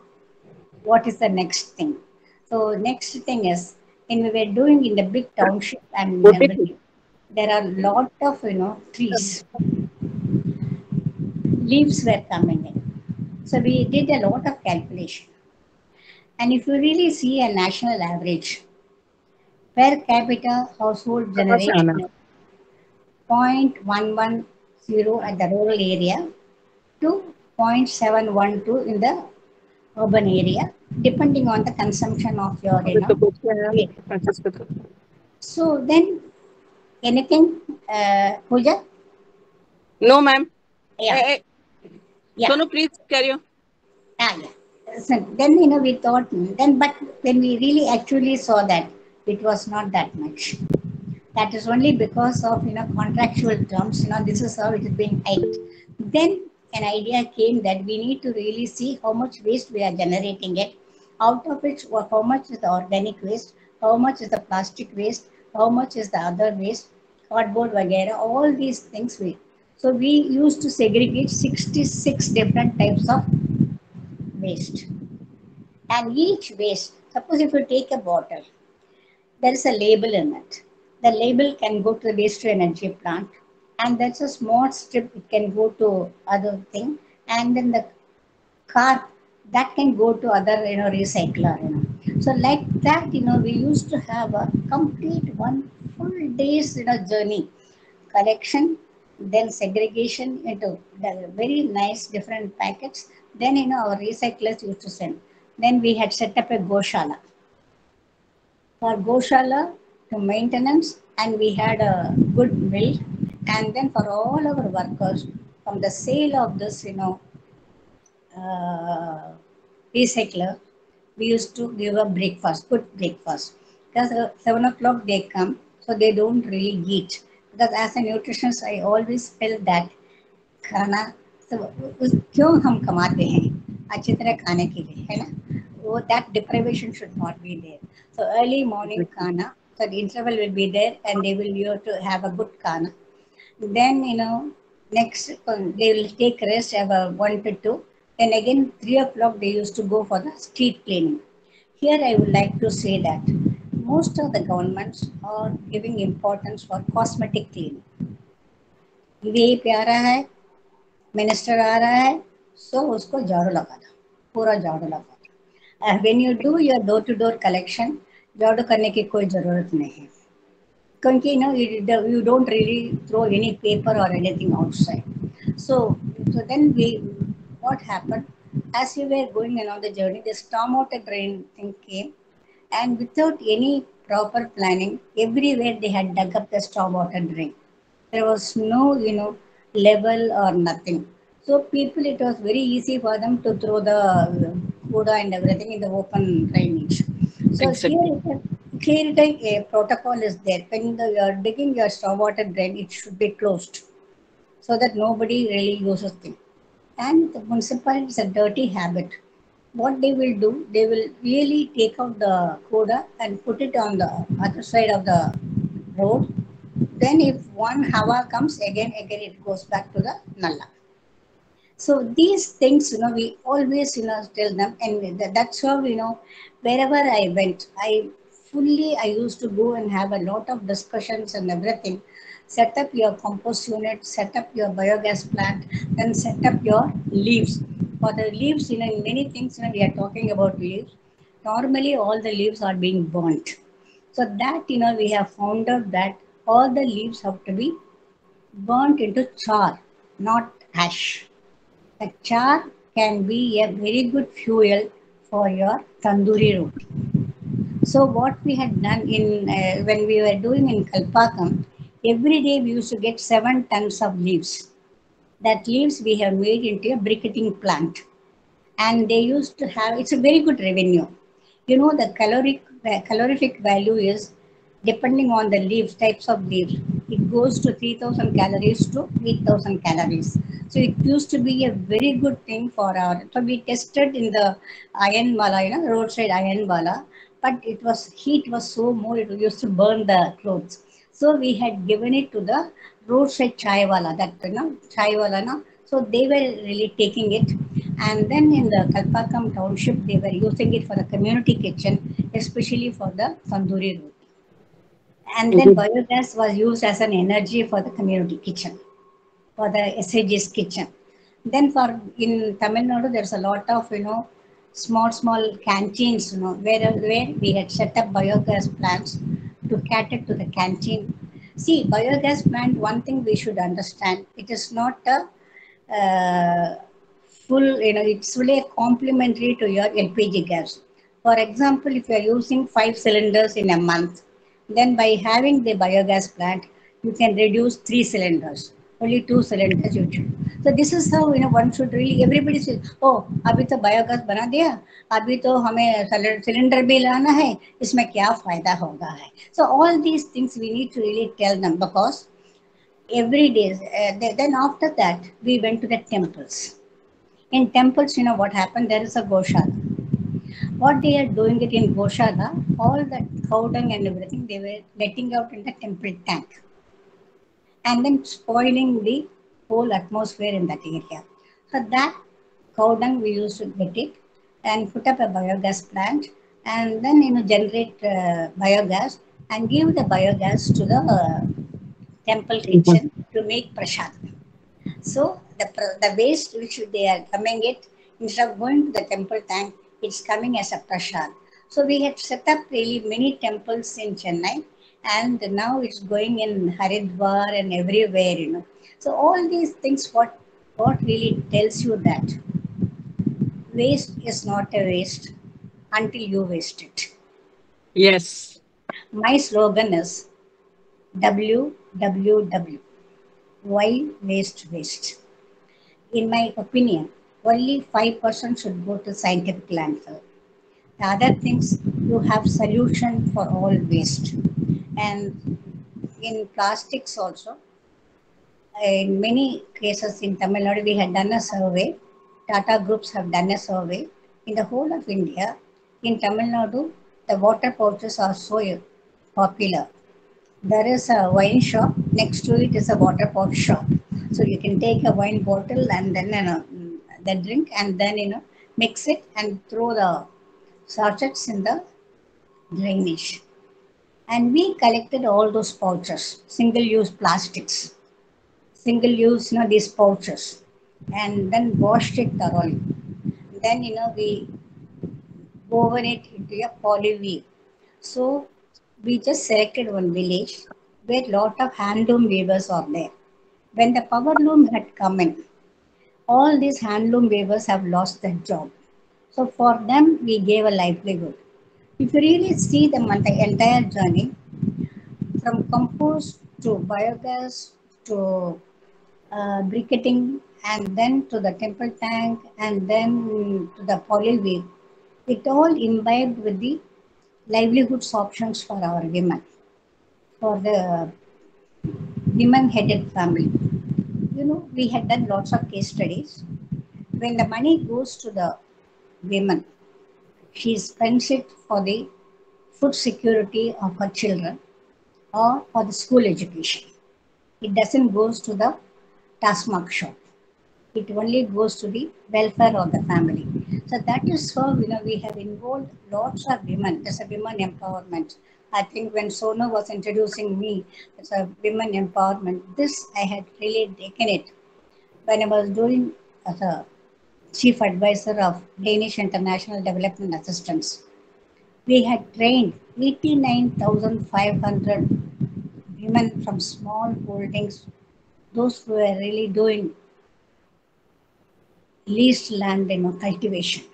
what is the next thing? So next thing is, when we were doing in the big township and everything, there are lot of trees, leaves were coming in. So we did a lot of calculation. And if you really see a national average, per capita household कहाँ से आना? generation of 0.110 at the rural area to 0.712 in the urban area, depending on the consumption of your, अभी तो कुछ है area. Francisco तो। So then, anything, Pooja? No ma'am. Yeah, yeah. Sonu please carry on. Yeah. So then, we thought, then, but when we really actually saw that, it was not that much. That is only because of, contractual terms, this is how it is being hiked. Then an idea came that we need to really see how much waste we are generating it, out of which, how much is the organic waste, how much is the plastic waste, how much is the other waste, cardboard, vagera, all these things So we used to segregate 66 different types of waste. And each waste, suppose if you take a bottle, there is a label in it. The label can go to the waste to energy plant, and that's a small strip. It can go to other thing, and then the car that can go to other recycler. So like that, we used to have a complete one full days journey, collection, then segregation into the very nice different packets. Then our recyclers used to send. Then we had set up a goshala for goshala to maintenance, and we had a good milk. And then for all our workers, from the sale of this uh, recycler, we used to give a breakfast, good breakfast. Because 7 o'clock they come, so they don't really eat. Because as a nutritionist, I always felt that खाना तो क्यों हम कमाते हैं अच्छी तरह खाने के लिए, है ना? वो that deprivation should not be there. So early morning khana, so the interval will be there, and they will have to have a good khana. Then next they will take rest about 1 to 2. Then again 3 o'clock they used to go for the street cleaning. Here I would like to say that most of the governments are giving importance for cosmetic cleaning. ये प्यारा है, minister आ रहा है, सो उसको झाड़ू लगा दो, पूरा झाड़ू लगा दो. When you do your door to door collection, झाड़ू करने की कोई जरूरत नहीं है, क्योंकि you don't really throw any paper or anything outside. So then what happened, as we were going along the journey, the stormwater drain thing came, and without any proper planning, everywhere they had dug up the stormwater drain. There was no level or nothing. So people, it was very easy for them to throw the Buddha and everything in the open drainage. So Exactly. here a protocol is there. When you are digging your stormwater drain, it should be closed so that nobody really uses it. And the municipality is a dirty habit. What they will do, they will really take out the coda and put it on the other side of the road. Then if one hawa comes, again it goes back to the nalla. So these things, we always, tell them, and that's how, wherever I went, I used to go and have a lot of discussions and everything. Set up your compost unit, set up your biogas plant, then set up your leaves. For the leaves, in many things, we are talking about leaves. Normally, all the leaves are being burnt. So that, we have found out that all the leaves have to be burnt into char, not ash. The char can be a very good fuel for your tandoori roti. So what we had done in when we were doing in Kalpakam, every day we used to get 7 tons of leaves. That leaves we have made into a briquetting plant, and they used to have, it's a very good revenue. The calorific value is depending on the leaves, types of leaves. It goes to 3000 calories to 8000 calories. So it used to be a very good thing for our, so we tested in the iron bala, roadside iron bala, but it was heat was so more, it used to burn the clothes. So we had given it to the roadside chai wala, that chai wala, no? So they were really taking it, and then in the Kalpakam township, they were using it for the community kitchen, especially for the tandoori roti. And then Okay. biogas was used as an energy for the community kitchen, for the SAG's kitchen. Then for in Tamil Nadu, there's a lot of small canteens, where we had set up biogas plants to cater to the canteen. See, biogas plant. One thing we should understand: it is not a full, it's really a complementary to your LPG gas. For example, if you are using 5 cylinders in a month, then by having the biogas plant, you can reduce 3 cylinders. Only 2 cylinders you should. So this is how one should really. Everybody says, "Oh, अभी तो biogas बना दिया, अभी तो हमें cylinder भी लाना है, इसमें क्या फायदा होगा है?" So all these things we need to really tell them, because every day. Then after that, we went to the temples. In temples, what happened? There is a Goshala. What they are doing it in Goshala, all the cow dung and everything, they were letting out in the temple tank, and then spoiling the whole atmosphere in that area. So that cow dung we used to get it and put up a biogas plant, and then generate biogas. and give the biogas to the temple Mhm. kitchen to make prasad. So the waste which they are coming it, instead of going to the temple tank, it's coming as a prasad. So we have set up really many temples in Chennai, and now it's going in Haridwar and everywhere, you know. So all these things, what really tells you that waste is not a waste until you waste it. Yes. My slogan is WWW. Why waste? In my opinion, only 5% should go to scientific landfill. The other things, you have solution for all waste. And in plastics also, in many cases in Tamil Nadu, we had done a survey. Tata groups have done a survey. In the whole of India, in Tamil Nadu, the water pouches are so popular. There is a wine shop. Next to it is a water pot shop. So you can take a wine bottle and then the drink and then mix it and throw the sachets in the drainage. And we collected all those pouches, single-use plastics, single-use these pouches, and then washed it thoroughly. Then we woven it into a polyweave. So we just selected one village where lot of handloom weavers are there. When the power loom had come in, all these handloom weavers have lost their job. So for them, we gave a livelihood. If you really see the entire journey, from compost to biogas to briquetting and then to the temple tank and then to the polyweave, it all imbibed with the livelihoods options for our women, for the women-headed family. We had done lots of case studies. When the money goes to the women, she spends it for the food security of her children or for the school education. It doesn't goes to the taskmark shop. It only goes to the welfare of the family. So that is how we have involved lots of women. There's a women empowerment. I think when Sona was introducing me as a women empowerment, this I had really taken it when I was doing as a chief advisor of Danish International Development Assistance. We had trained 89,500 women from small holdings, those who were really doing leased land cultivation.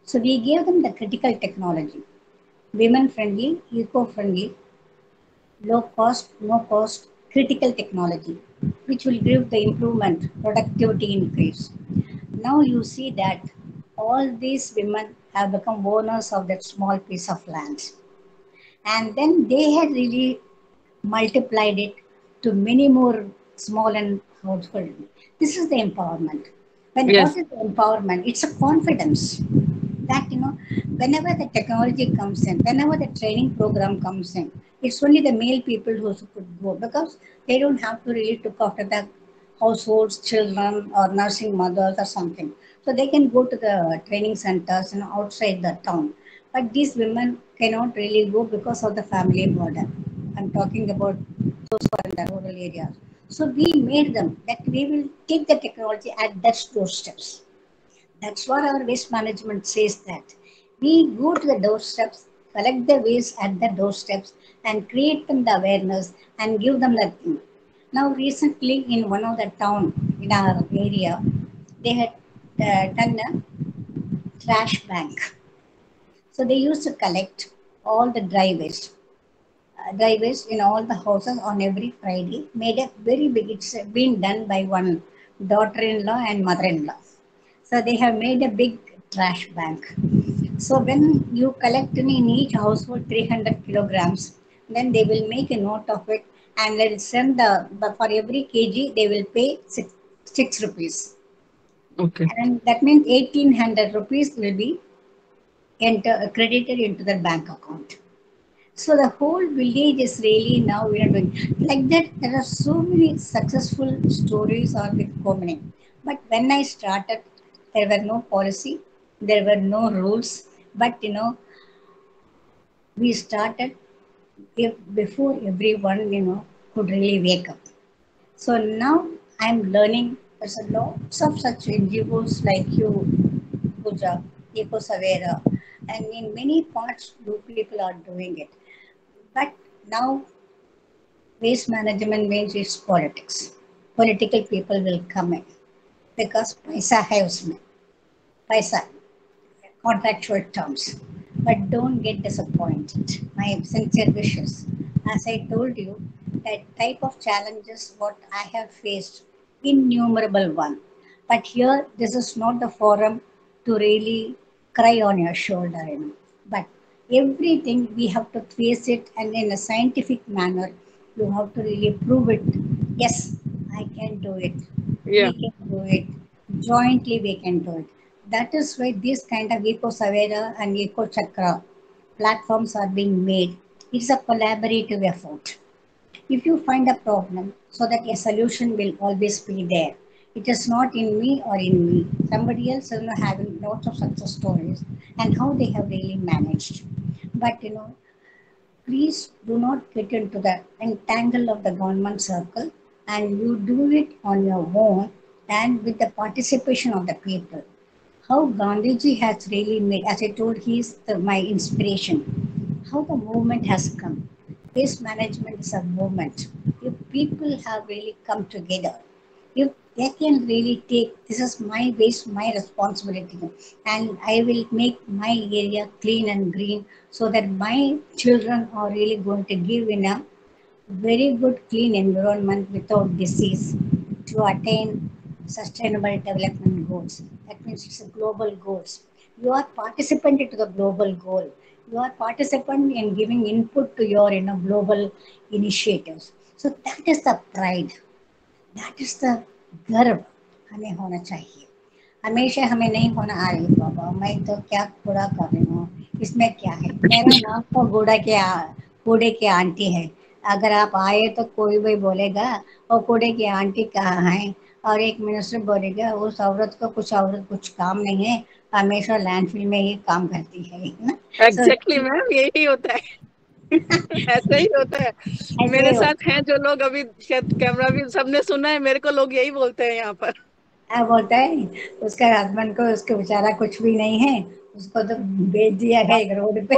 So we gave them the critical technology, women friendly, eco friendly, low cost, no cost, critical technology, which will give the improvement, productivity increase. Now you see that all these women have become owners of that small piece of land. And then they had really multiplied it to many more small and household. This is the empowerment. What Yes. is the empowerment? It's a confidence that whenever the technology comes in, whenever the training program comes in, it's only the male people who could go because they don't have to really look after the households, children, or nursing mothers or something. So they can go to the training centers outside the town. But these women cannot really go because of the family burden. I'm talking about those who are in the rural areas. So we made them that we will take the technology at their doorsteps. That's what our waste management says that we go to the doorsteps, collect the waste at the doorsteps, and create them the awareness and give them that thing. Now, recently in one of the town in our area, they had done a trash bank. So they used to collect all the dry waste in all the houses on every Friday. Made a very big. It's been done by one daughter-in-law and mother-in-law. So they have made a big trash bank. So when you collect in each household 300 kilograms, then they will make a note of it and they'll send but for every kg they will pay six rupees. Okay. And that means 1800 rupees will be credited into their bank account. So the whole village is really now we are doing like that. There are so many successful stories or with co-mining. But when I started, there were no policy, there were no rules. But we started. if before everyone, could really wake up. So now I'm learning there's a lots of such NGOs like you, Puja, Eco Savera, and in many parts people are doing it. But now waste management means it's politics. Political people will come in because paisa hai usme, paisa, contractual terms. But don't get disappointed. My sincere wishes. As I told you, that type of challenges what I have faced, innumerable one. But here, this is not the forum to really cry on your shoulder. But everything we have to face it, and in a scientific manner, you have to really prove it. Yes, I can do it. Yeah. We can do it. Jointly, we can do it. That is why this kind of Eco Savera and Eco Chakra platforms are being made. It's a collaborative effort. If you find a problem, so that a solution will always be there. It is not in me or in me. Somebody else is having lots of success stories and how they have really managed. But please do not get into the entangle of the government circle, and you do it on your own and with the participation of the people. How Gandhiji has really made, as I told, my inspiration. How the movement has come. Waste management is a movement. If people have really come together, if they can really take, this is my waste, my responsibility, and I will make my area clean and green so that my children are really going to give in a very good clean environment without disease to attain sustainable development goals. That means it's a global goals. You are participant into the global goal. You are participant in giving input to your global initiatives. So that is the pride. That is the गर्व हमें होना चाहिए। हमेशा हमें नहीं होना, अरे बाबा मैं तो क्या कूड़ा कर रही हूँ, इसमें क्या है, मेरा नाम तो कूड़े के आंटी है। अगर आप आए तो कोई भी बोलेगा और कूड़े की आंटी कहाँ है, और एक मिनिस्टर बोलेगा उस औरत को, कुछ औरत कुछ काम नहीं है, हमेशा लैंडफिल में ही काम करती है ना। सो एग्जैक्टली मैम, यही होता है। ऐसा ही होता है। ऐसे मेरे ही साथ हैं जो लोग, अभी शायद कैमरा भी सबने सुना है, मेरे को लोग यही बोलते हैं यहाँ पर। क्या बोलता है, उसका हस्बैंड को, उसके बेचारा कुछ भी नहीं है, उसको तो भेज दिया है एक रोड पे।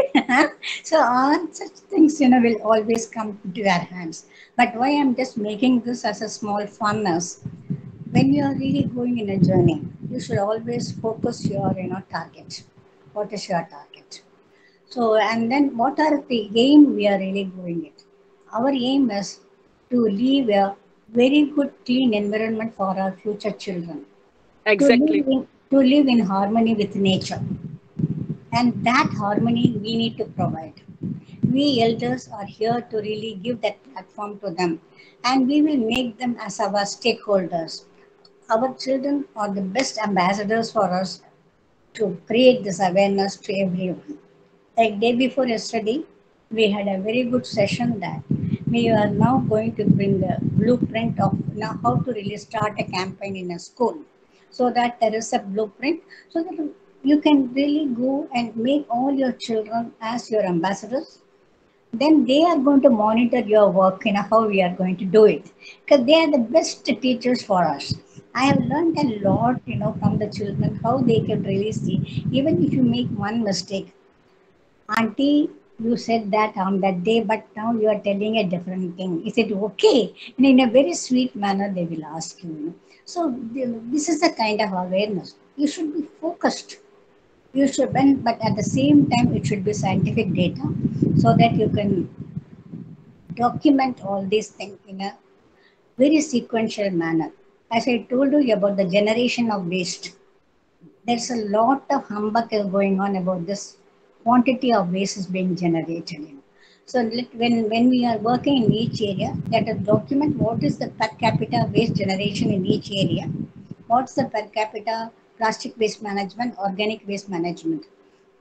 So all such things will always come to your hands, but why I'm just making this as a small funness. When you are really going in a journey, you should always focus your target. What is your target? So, and then what are the aim we are really going it? Our aim is to leave a very good clean environment for our future children, exactly. to live in harmony with nature, and that harmony we need to provide. We elders are here to really give that platform to them, and we will make them as our stakeholders. Our children are the best ambassadors for us to create this awareness to everyone. Like day before yesterday, we had a very good session that we are now going to bring the blueprint of now how to really start a campaign in a school, so that there is a blueprint, so that you can really go and make all your children as your ambassadors. Then they are going to monitor your work, how we are going to do it, because they are the best teachers for us. I have learned a lot, from the children, how they can really see, even if you make one mistake, auntie, you said that on that day, but now you are telling a different thing. Is it okay? And in a very sweet manner, they will ask you. So this is the kind of awareness. You should be focused. You should, but at the same time, it should be scientific data, so that you can document all these things in a very sequential manner. As I told you about the generation of waste, there's a lot of humbug going on about this quantity of waste is being generated. So when we are working in each area, let us document what is the per capita waste generation in each area, what's the per capita plastic waste management, organic waste management.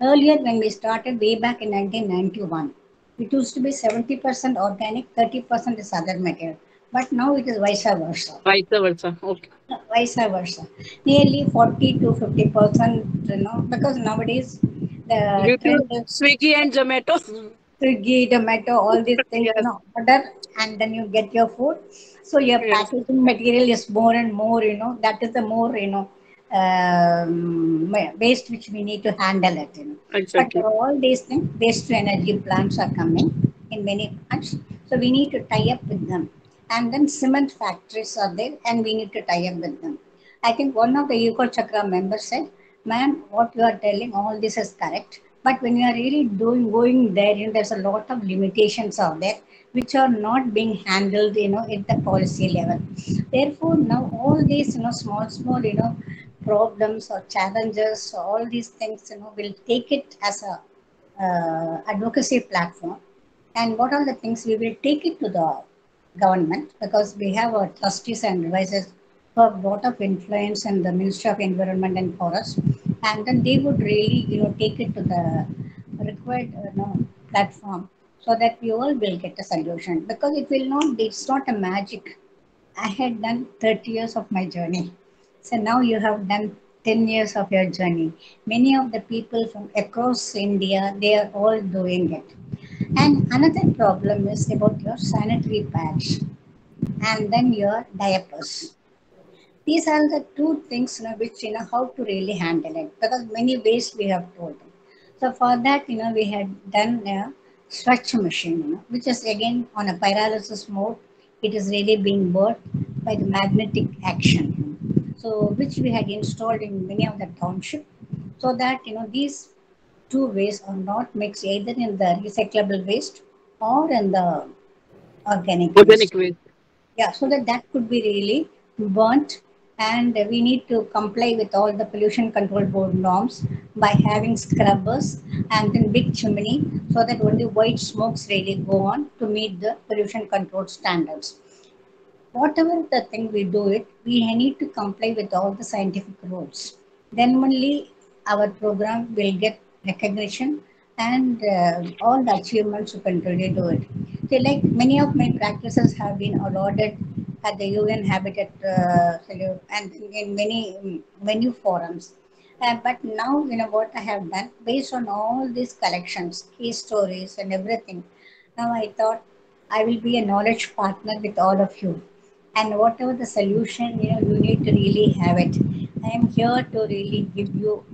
Earlier, when we started way back in 1991, it used to be 70% organic, 30% is other material. But now it is vice versa. Vice versa, okay. Vice versa. Nearly 40 to 50%, because nowadays the due to trend is Swiggy and Zomato. Swiggy, Tomato, all these things, Yes, order and then you get your food. So your yes, packaging material is more and more, that is the more, waste which we need to handle it. But exactly. for all these things, waste to energy plants are coming in many parts. So we need to tie up with them. And then cement factories are there and we need to tie up with them. I think one of the Eco Chakra members said, "Ma'am, what you are telling, all this is correct. But when you are really going there, there's a lot of limitations out there which are not being handled, at the policy level. Therefore, now all these, small, problems or challenges, all these things, will take it as a advocacy platform. And what are the things we will take it to the government because we have our trustees and advisors who have a lot of influence in the Ministry of Environment and Forest, and then they would really, take it to the required, platform so that we all will get a solution because it will not. It's not a magic. I had done 30 years of my journey. So now you have done 10 years of your journey. Many of the people from across India, they are all doing it. And another problem is about your sanitary pads and then your diapers. These are the two things which how to really handle it because many ways we have told them. So for that we had done a stretch machine which is again on a pyrolysis mode. It is really being worked by the magnetic action. So which we had installed in many of the township so that these two ways are not mixed either in the recyclable waste or in the organic waste. Organic waste. Yeah, so that could be really burnt, and we need to comply with all the pollution control board norms by having scrubbers and then big chimney so that only white smokes really go on to meet the pollution control standards. Whatever the thing we do it, we need to comply with all the scientific rules. Then only our program will get recognition and all the achievements you can really do it. So like many of my practices have been awarded at the UN Habitat and in many forums. But now, what I have done based on all these collections, case stories, and everything. Now I thought I will be a knowledge partner with all of you, and whatever the solution, you need to really have it. I am here to really give you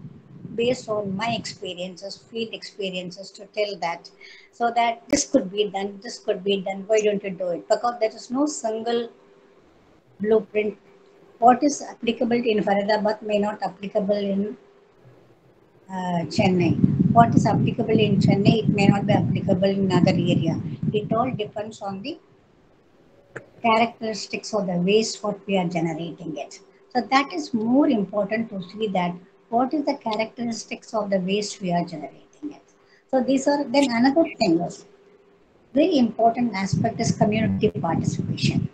based on my experiences, field experiences, to tell that so that this could be done. Why don't you do it? Because there is no single blueprint. What is applicable in Faridabad may not applicable in Chennai. What is applicable in Chennai, it may not be applicable in another area. It all depends on the characteristics of the waste what we are generating it. So that is more important to see that what is the characteristics of the waste we are generating it. So these are then another thing is very important aspect is community participation.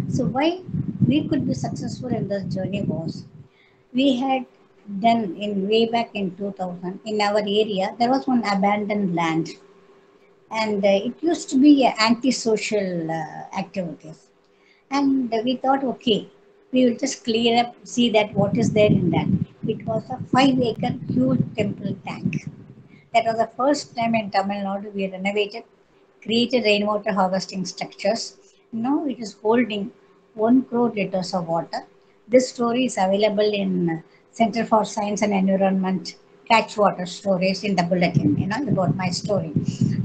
So why we could be successful in this journey was we had done in way back in 2000 in our area there was one abandoned land and it used to be antisocial activities. And we thought, okay, we will just clear up, see that what is there in that. It was a 5 acre huge temple tank. That was the first time in Tamil Nadu we renovated, created rainwater harvesting structures. Now it is holding 1 crore liters of water. This story is available in Center for Science and Environment Catchwater Stories in the bulletin, about my story.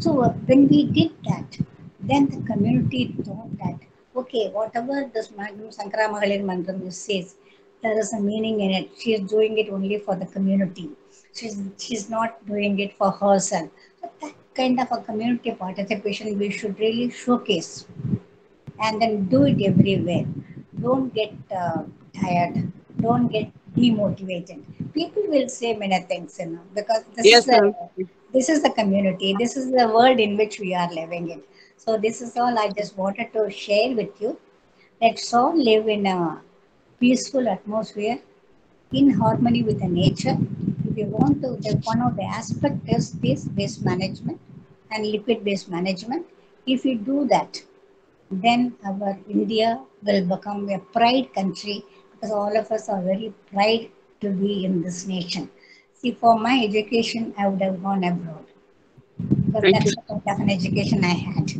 So when we did that, then the community thought that, okay, whatever this Magnum Sankara Mahalir Mantram says, there is a meaning in it. She is doing it only for the community. She's not doing it for herself. So that kind of a community participation we should really showcase and then do it everywhere. Don't get tired. Don't get demotivated. People will say many things, because Yes, ma'am. this is the community. This is the world in which we are living in. So this is all I just wanted to share with you. Let's all live in a peaceful atmosphere in harmony with the nature. If you want to, one of the aspect is this waste management and liquid waste management. If you do that, then our India will become a pride country because all of us are very proud to be in this nation. See, for my education, I would have gone abroad. because Thank you. that's the kind of an education I had.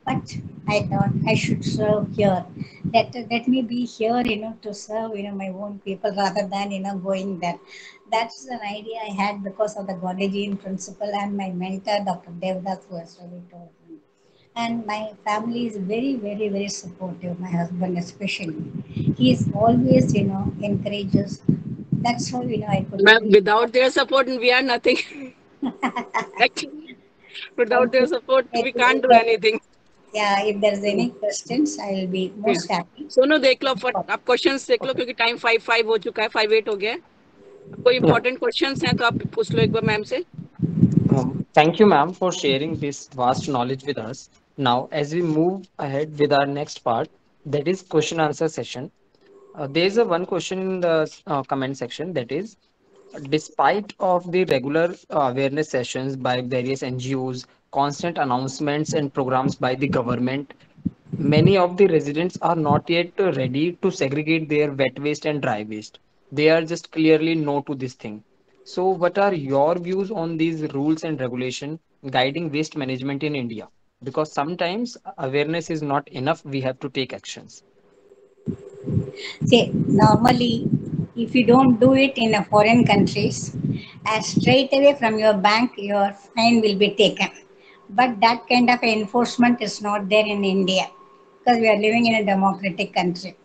But I thought I should serve here. Let me be here, to serve, my own people rather than, going there. That's an idea I had because of the Gandhijian principle and my mentor, Dr. Devdas, who has really told me. And my family is very, very, very supportive. My husband, especially, he is always, encourages. That's how, I could Ma'am, really. without their support, we are nothing. Actually, without their Okay. support, If, we can't if do there, anything. yeah, if there's any questions, I will be Okay. most happy. सोनो देख लो, फट आप questions देख लो, Okay. क्योंकि time 5:05 हो चुका है, 5:08 हो गया है. कोई Yeah. इंपॉर्टेंट क्वेश्चंस हैं तो आप पूछ लो एक बार मैम से. Thank you, ma'am, for sharing this vast knowledge with us. Now, as we move ahead with our next part, that is question answer session. There is a one question in the comment section, that is, despite of the regular awareness sessions by various NGOs, constant announcements and programs by the government, many of the residents are not yet ready to segregate their wet waste and dry waste. They are just clearly no to this thing. So, what are your views on these rules and regulation guiding waste management in India? Because sometimes awareness is not enough, we have to take actions. See, normally, if you don't do it in a foreign countries, as straight away from your bank, your fine will be taken. But that kind of enforcement is not there in India because we are living in a democratic country.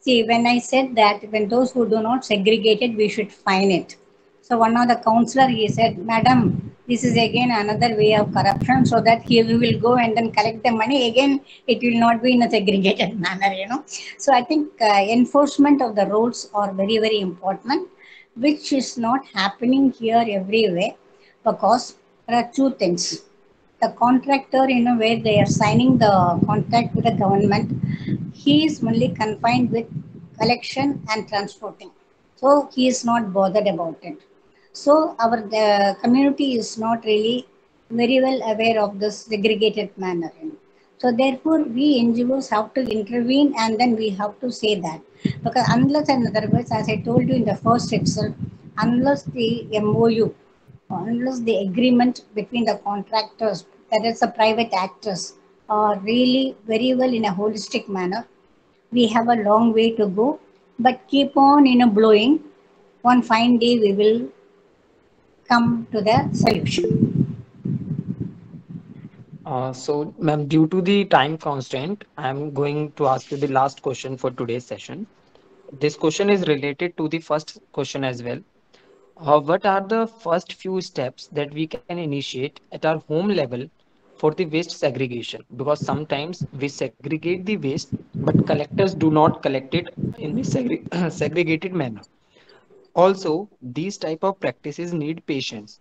See, when I said that, when those who do not segregate it, we should fine it. So one of the counselor, he said, Madam, this is again another way of corruption, so that here we will go and then collect the money again. It will not be in a segregated manner. So I think enforcement of the rules are very, very important, which is not happening here everywhere because there are two things. The contractor, where they are signing the contract with the government, he is only confined with collection and transporting. So he is not bothered about it. So our community is not really very well aware of this segregated manner. So therefore, we NGOs have to intervene and then we have to say that because unless and otherwise, as I told you in the first itself, unless the MOU, unless the agreement between the contractors, that is the private actors, are really very well in a holistic manner, we have a long way to go. But keep on blowing. One fine day we will come to the solution. So, ma'am, due to the time constraint, I'm going to ask you the last question for today's session. This question is related to the first question as well. What are the first few steps that we can initiate at our home level for the waste segregation? Because sometimes we segregate the waste, but collectors do not collect it in the segregated manner. Also, these type of practices need patience.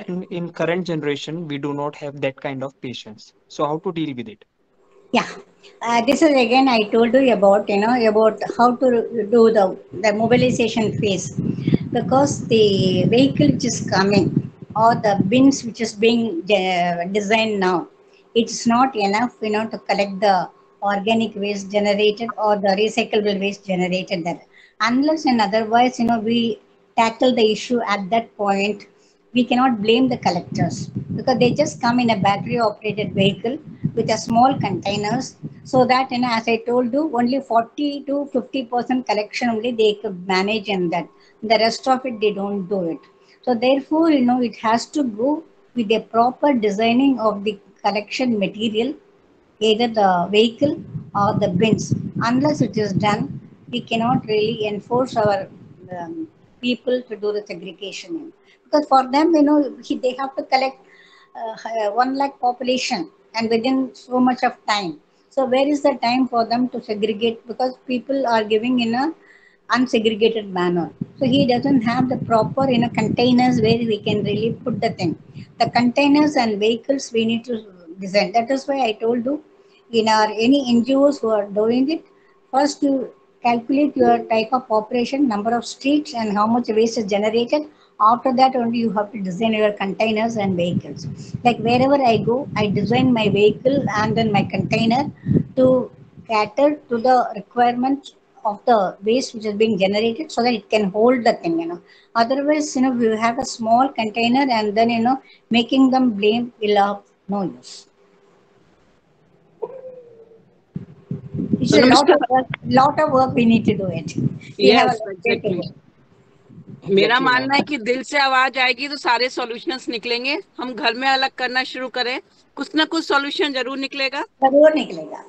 And in current generation, we do not have that kind of patience. So how to deal with it? Yeah, this is again I told you about about how to do the mobilization phase because the vehicle which is coming or the bins which is being designed now, it's not enough to collect the organic waste generated or the recyclable waste generated there. Unless and otherwise we tackle the issue at that point, we cannot blame the collectors because they just come in a battery operated vehicle with a small containers, so that as I told you, only 40 to 50% collection only they could manage in that. The rest of it they don't do it. So therefore it has to go with a proper designing of the collection material, either the vehicle or the bins. Unless it is done, we cannot really enforce our people to do the segregation. Because for them, they have to collect 1 lakh population and within so much of time. So where is the time for them to segregate? Because people are giving in a unsegregated manner. So he doesn't have the proper containers where we can really put the thing. The containers and vehicles we need to design. That is why I told you in our any NGOs who are doing it, first you calculate your type of operation, number of streets and how much waste is generated. After that only you have to design your containers and vehicles. Like wherever I go, I design my vehicle and then my container to cater to the requirement of the waste which is being generated so that it can hold the thing, you know. Otherwise, you know, we have a small container and then, you know, making them blame will have no use. It's So a no, Mr. lot of work we need to do it. We have a Yes, lot to exactly. do. मेरा exactly मानना ma'am. है कि दिल से आवाज आएगी तो सारे सॉल्यूशंस निकलेंगे। हम घर में अलग करना शुरू करें, कुछ ना कुछ सॉल्यूशन जरूर निकलेगा। जरूर निकलेगा।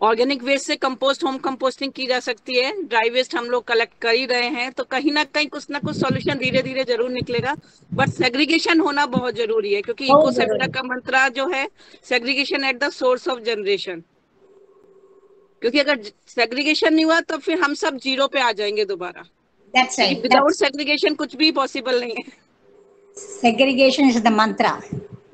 ऑर्गेनिक वेस्ट से कंपोस्ट, होम कंपोस्टिंग की जा सकती है। ड्राई वेस्ट हम लोग कलेक्ट कर ही रहे हैं, तो कहीं ना कुछ सॉल्यूशन धीरे धीरे जरूर निकलेगा। बट सेग्रीगेशन होना बहुत जरूरी है, क्योंकि इको बहुत सेप्टा जरूरी। का मंत्र जो है, segregation at the source of generation. क्योंकि अगर सेग्रीगेशन नहीं हुआ तो फिर हम सब जीरो पे आ जाएंगे दोबारा, That's क्योंकि right. विदाउट That's सेग्रीगेशन कुछ भी पॉसिबल नहीं है। segregation is the mantra.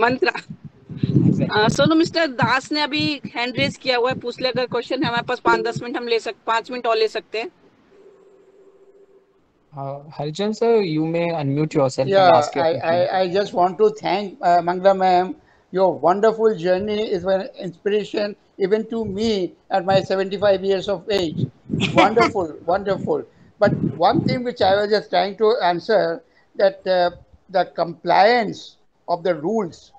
मंत्र। एग्जैक्टली। सोनू, मिस्टर दास ने अभी हैंड रेज किया हुआ है, पूछ ले अगर क्वेश्चन है। हमारे पास 5-10 मिनट हम ले सकते, 5 मिनट और ले सकते हैं। Harijan sir, you may unmute yourself and Yeah, ask your question. I just want to thank Mangla ma'am. Your wonderful journey is an inspiration even to me at my 75 years of age. Wonderful, wonderful. But one thing which I was just trying to answer, that the compliance of the rules,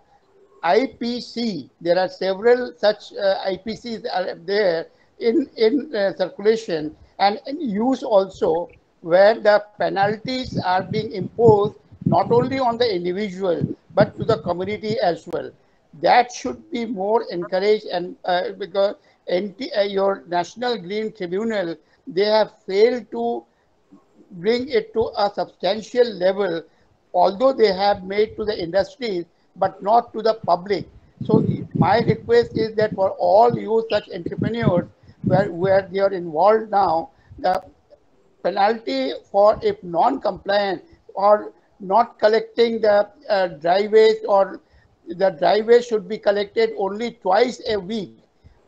IPC, there are several such IPCs are there in circulation and in use also, where the penalties are being imposed not only on the individual but to the community as well. That should be more encouraged, and because your National Green Tribunal, they have failed to bring it to a substantial level, although they have made to the industries, but not to the public. So my request is that for all you such entrepreneurs where they are involved now, the penalty for if non-compliant or not collecting the dry waste, or the dry waste should be collected only twice a week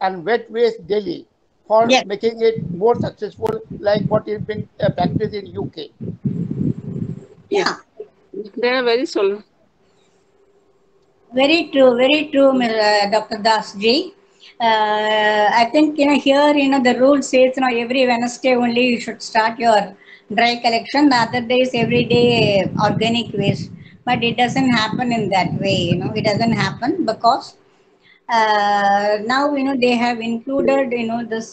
and wet waste daily, for Yes. making it more successful like what is being practiced in UK. Yeah. They are very soul. Very true, Dr. Das ji. I think, you know, here, you know, the rule says, you know, every Wednesday only you should start your dry collection. The other days every day organic waste. But it doesn't happen in that way. You know, it doesn't happen because now, you know, they have included, you know, this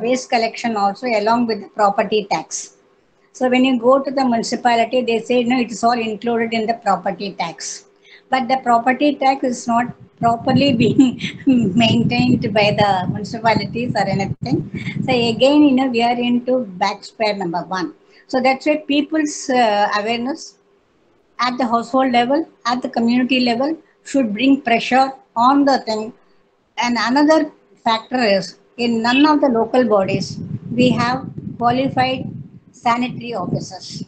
waste collection also along with the property tax. So when you go to the municipality, they say, no, it is all included in the property tax. But the property tax is not properly being maintained by the municipalities or anything. So again, you know, we are into backspare number one. So that's why people's awareness at the household level, at the community level, should bring pressure on the thing. And another factor is in none of the local bodies we have qualified sanitary officers.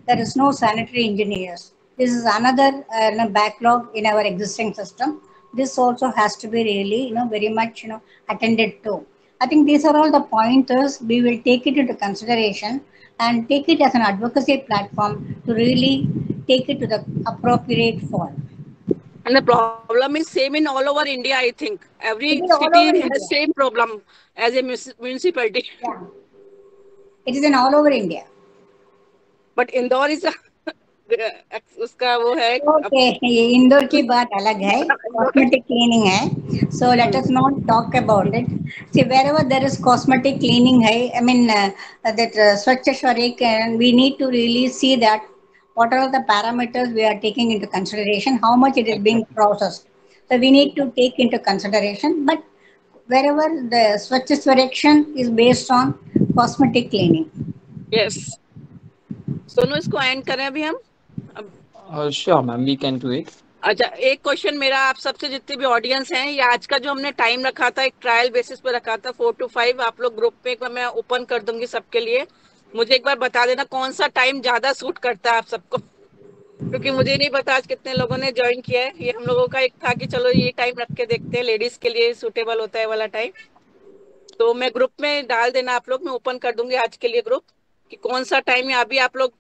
There is no sanitary engineers. This is another backlog in our existing system. This also has to be really, you know, very much, you know, attended to. I think these are all the pointers. We will take it into consideration and take it as an advocacy platform to really take it to the appropriate form. And the problem is same in all over India, I think. Every It is all city over has India. same problem as a municipality. Yeah, it is in all over India. But Indore is a, उसका वो है okay, ये इंदौर की बात अलग है, cosmetic cleaning है, so let us not talk about it. See wherever there is cosmetic cleaning है, I mean that स्वच्छ शरीर, and we need to really see that what are the parameters we are taking into consideration, how much it is being Exactly. processed. So we need to take into consideration, but wherever the स्वच्छ selection is based on cosmetic cleaning. Yes. Sonu, इसको and करें अभी हम अब। Sure, ma'am, we can do it. अच्छा, एक question मेरा आप सबसे, जितने भी ऑडियंस हैं, ये आज का जो हमने टाइम रखा था एक ट्रायल बेसिस पे रखा था 4 to 5, आप लोग ग्रुप पे मैं ओपन कर दूंगी सबके लिए। मुझे एक बार बता देना कौन सा टाइम ज्यादा सूट करता है आप सबको, क्योंकि मुझे नहीं पता आज कितने लोगों ने ज्वाइन किया है। ये हम लोगों का एक था कि चलो ये टाइम रख के देखते हैं, लेडीज के लिए सुटेबल होता है वाला टाइम। तो मैं ग्रुप में डाल देना आप लोग, मैं ओपन कर दूंगी आज के लिए ग्रुप, कि कौन सा टाइम है। अभी आप लोग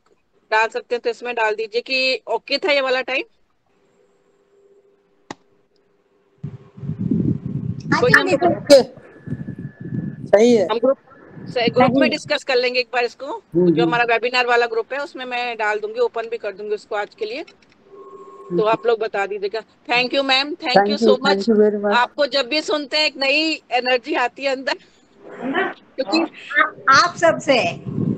डाल सकते हैं तो इसमें डाल दीजिए कि ओके था ये वाला टाइम। हाँ कोई जी, हम बिल्कुल। ओके, सही है। हम ग्रुप सर ग्रुप में नहीं, डिस्कस कर लेंगे एक बार इसको। जो हमारा वेबिनार वाला ग्रुप है उसमें मैं डाल दूंगी, ओपन भी कर दूंगी उसको आज के लिए। तो आप लोग बता दीजिएगा। Thank you ma'am, thank you so much. Thank you very much. आपको जब भी सुनते हैं एक नई एनर्जी आती है अंदर, क्योंकि आप सबसे।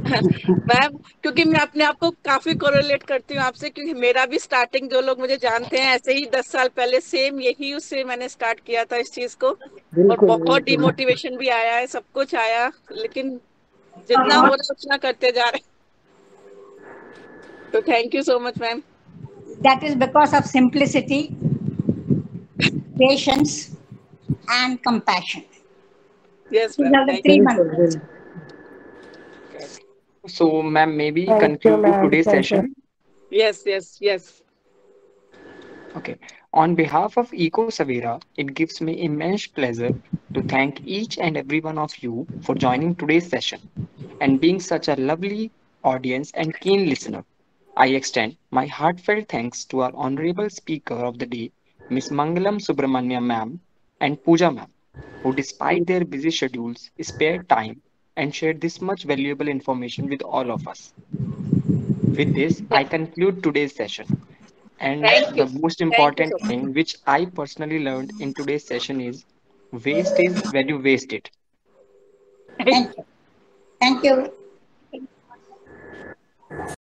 मैम, क्योंकि मैं अपने आप को काफी कोरिलेट करती हूँ आपसे, क्योंकि मेरा भी स्टार्टिंग, जो लोग मुझे जानते हैं ऐसे ही 10 साल पहले सेम यही उससे मैंने स्टार्ट किया था इस चीज को। और बिल्कुल बहुत बिल्कुल। डिमोटिवेशन भी आया है, सब कुछ आया, लेकिन जितना हो रहा है उतना करते जा रहे हैं। तो thank you so much ma'am. That is because of simplicity, patience, and compassion. Yes These ma'am, are the thank three you. बिल्कुल mantras. बिल्कुल। So, ma'am, maybe Thank you, conclude ma'am. today's Thank you. session. Yes yes yes. Okay. On behalf of Eco Savera, it gives me immense pleasure to thank each and every one of you for joining today's session and being such a lovely audience and keen listener. I extend my heartfelt thanks to our honorable speaker of the day, Miss Mangalam Subramanian ma'am and Pooja ma'am, who despite their busy schedules spared time and shared this much valuable information with all of us. With this, I conclude today's session. And thank you, the most thank you important so thing which I personally learned in today's session is waste is when you waste it. Much. Thank you. Thank you.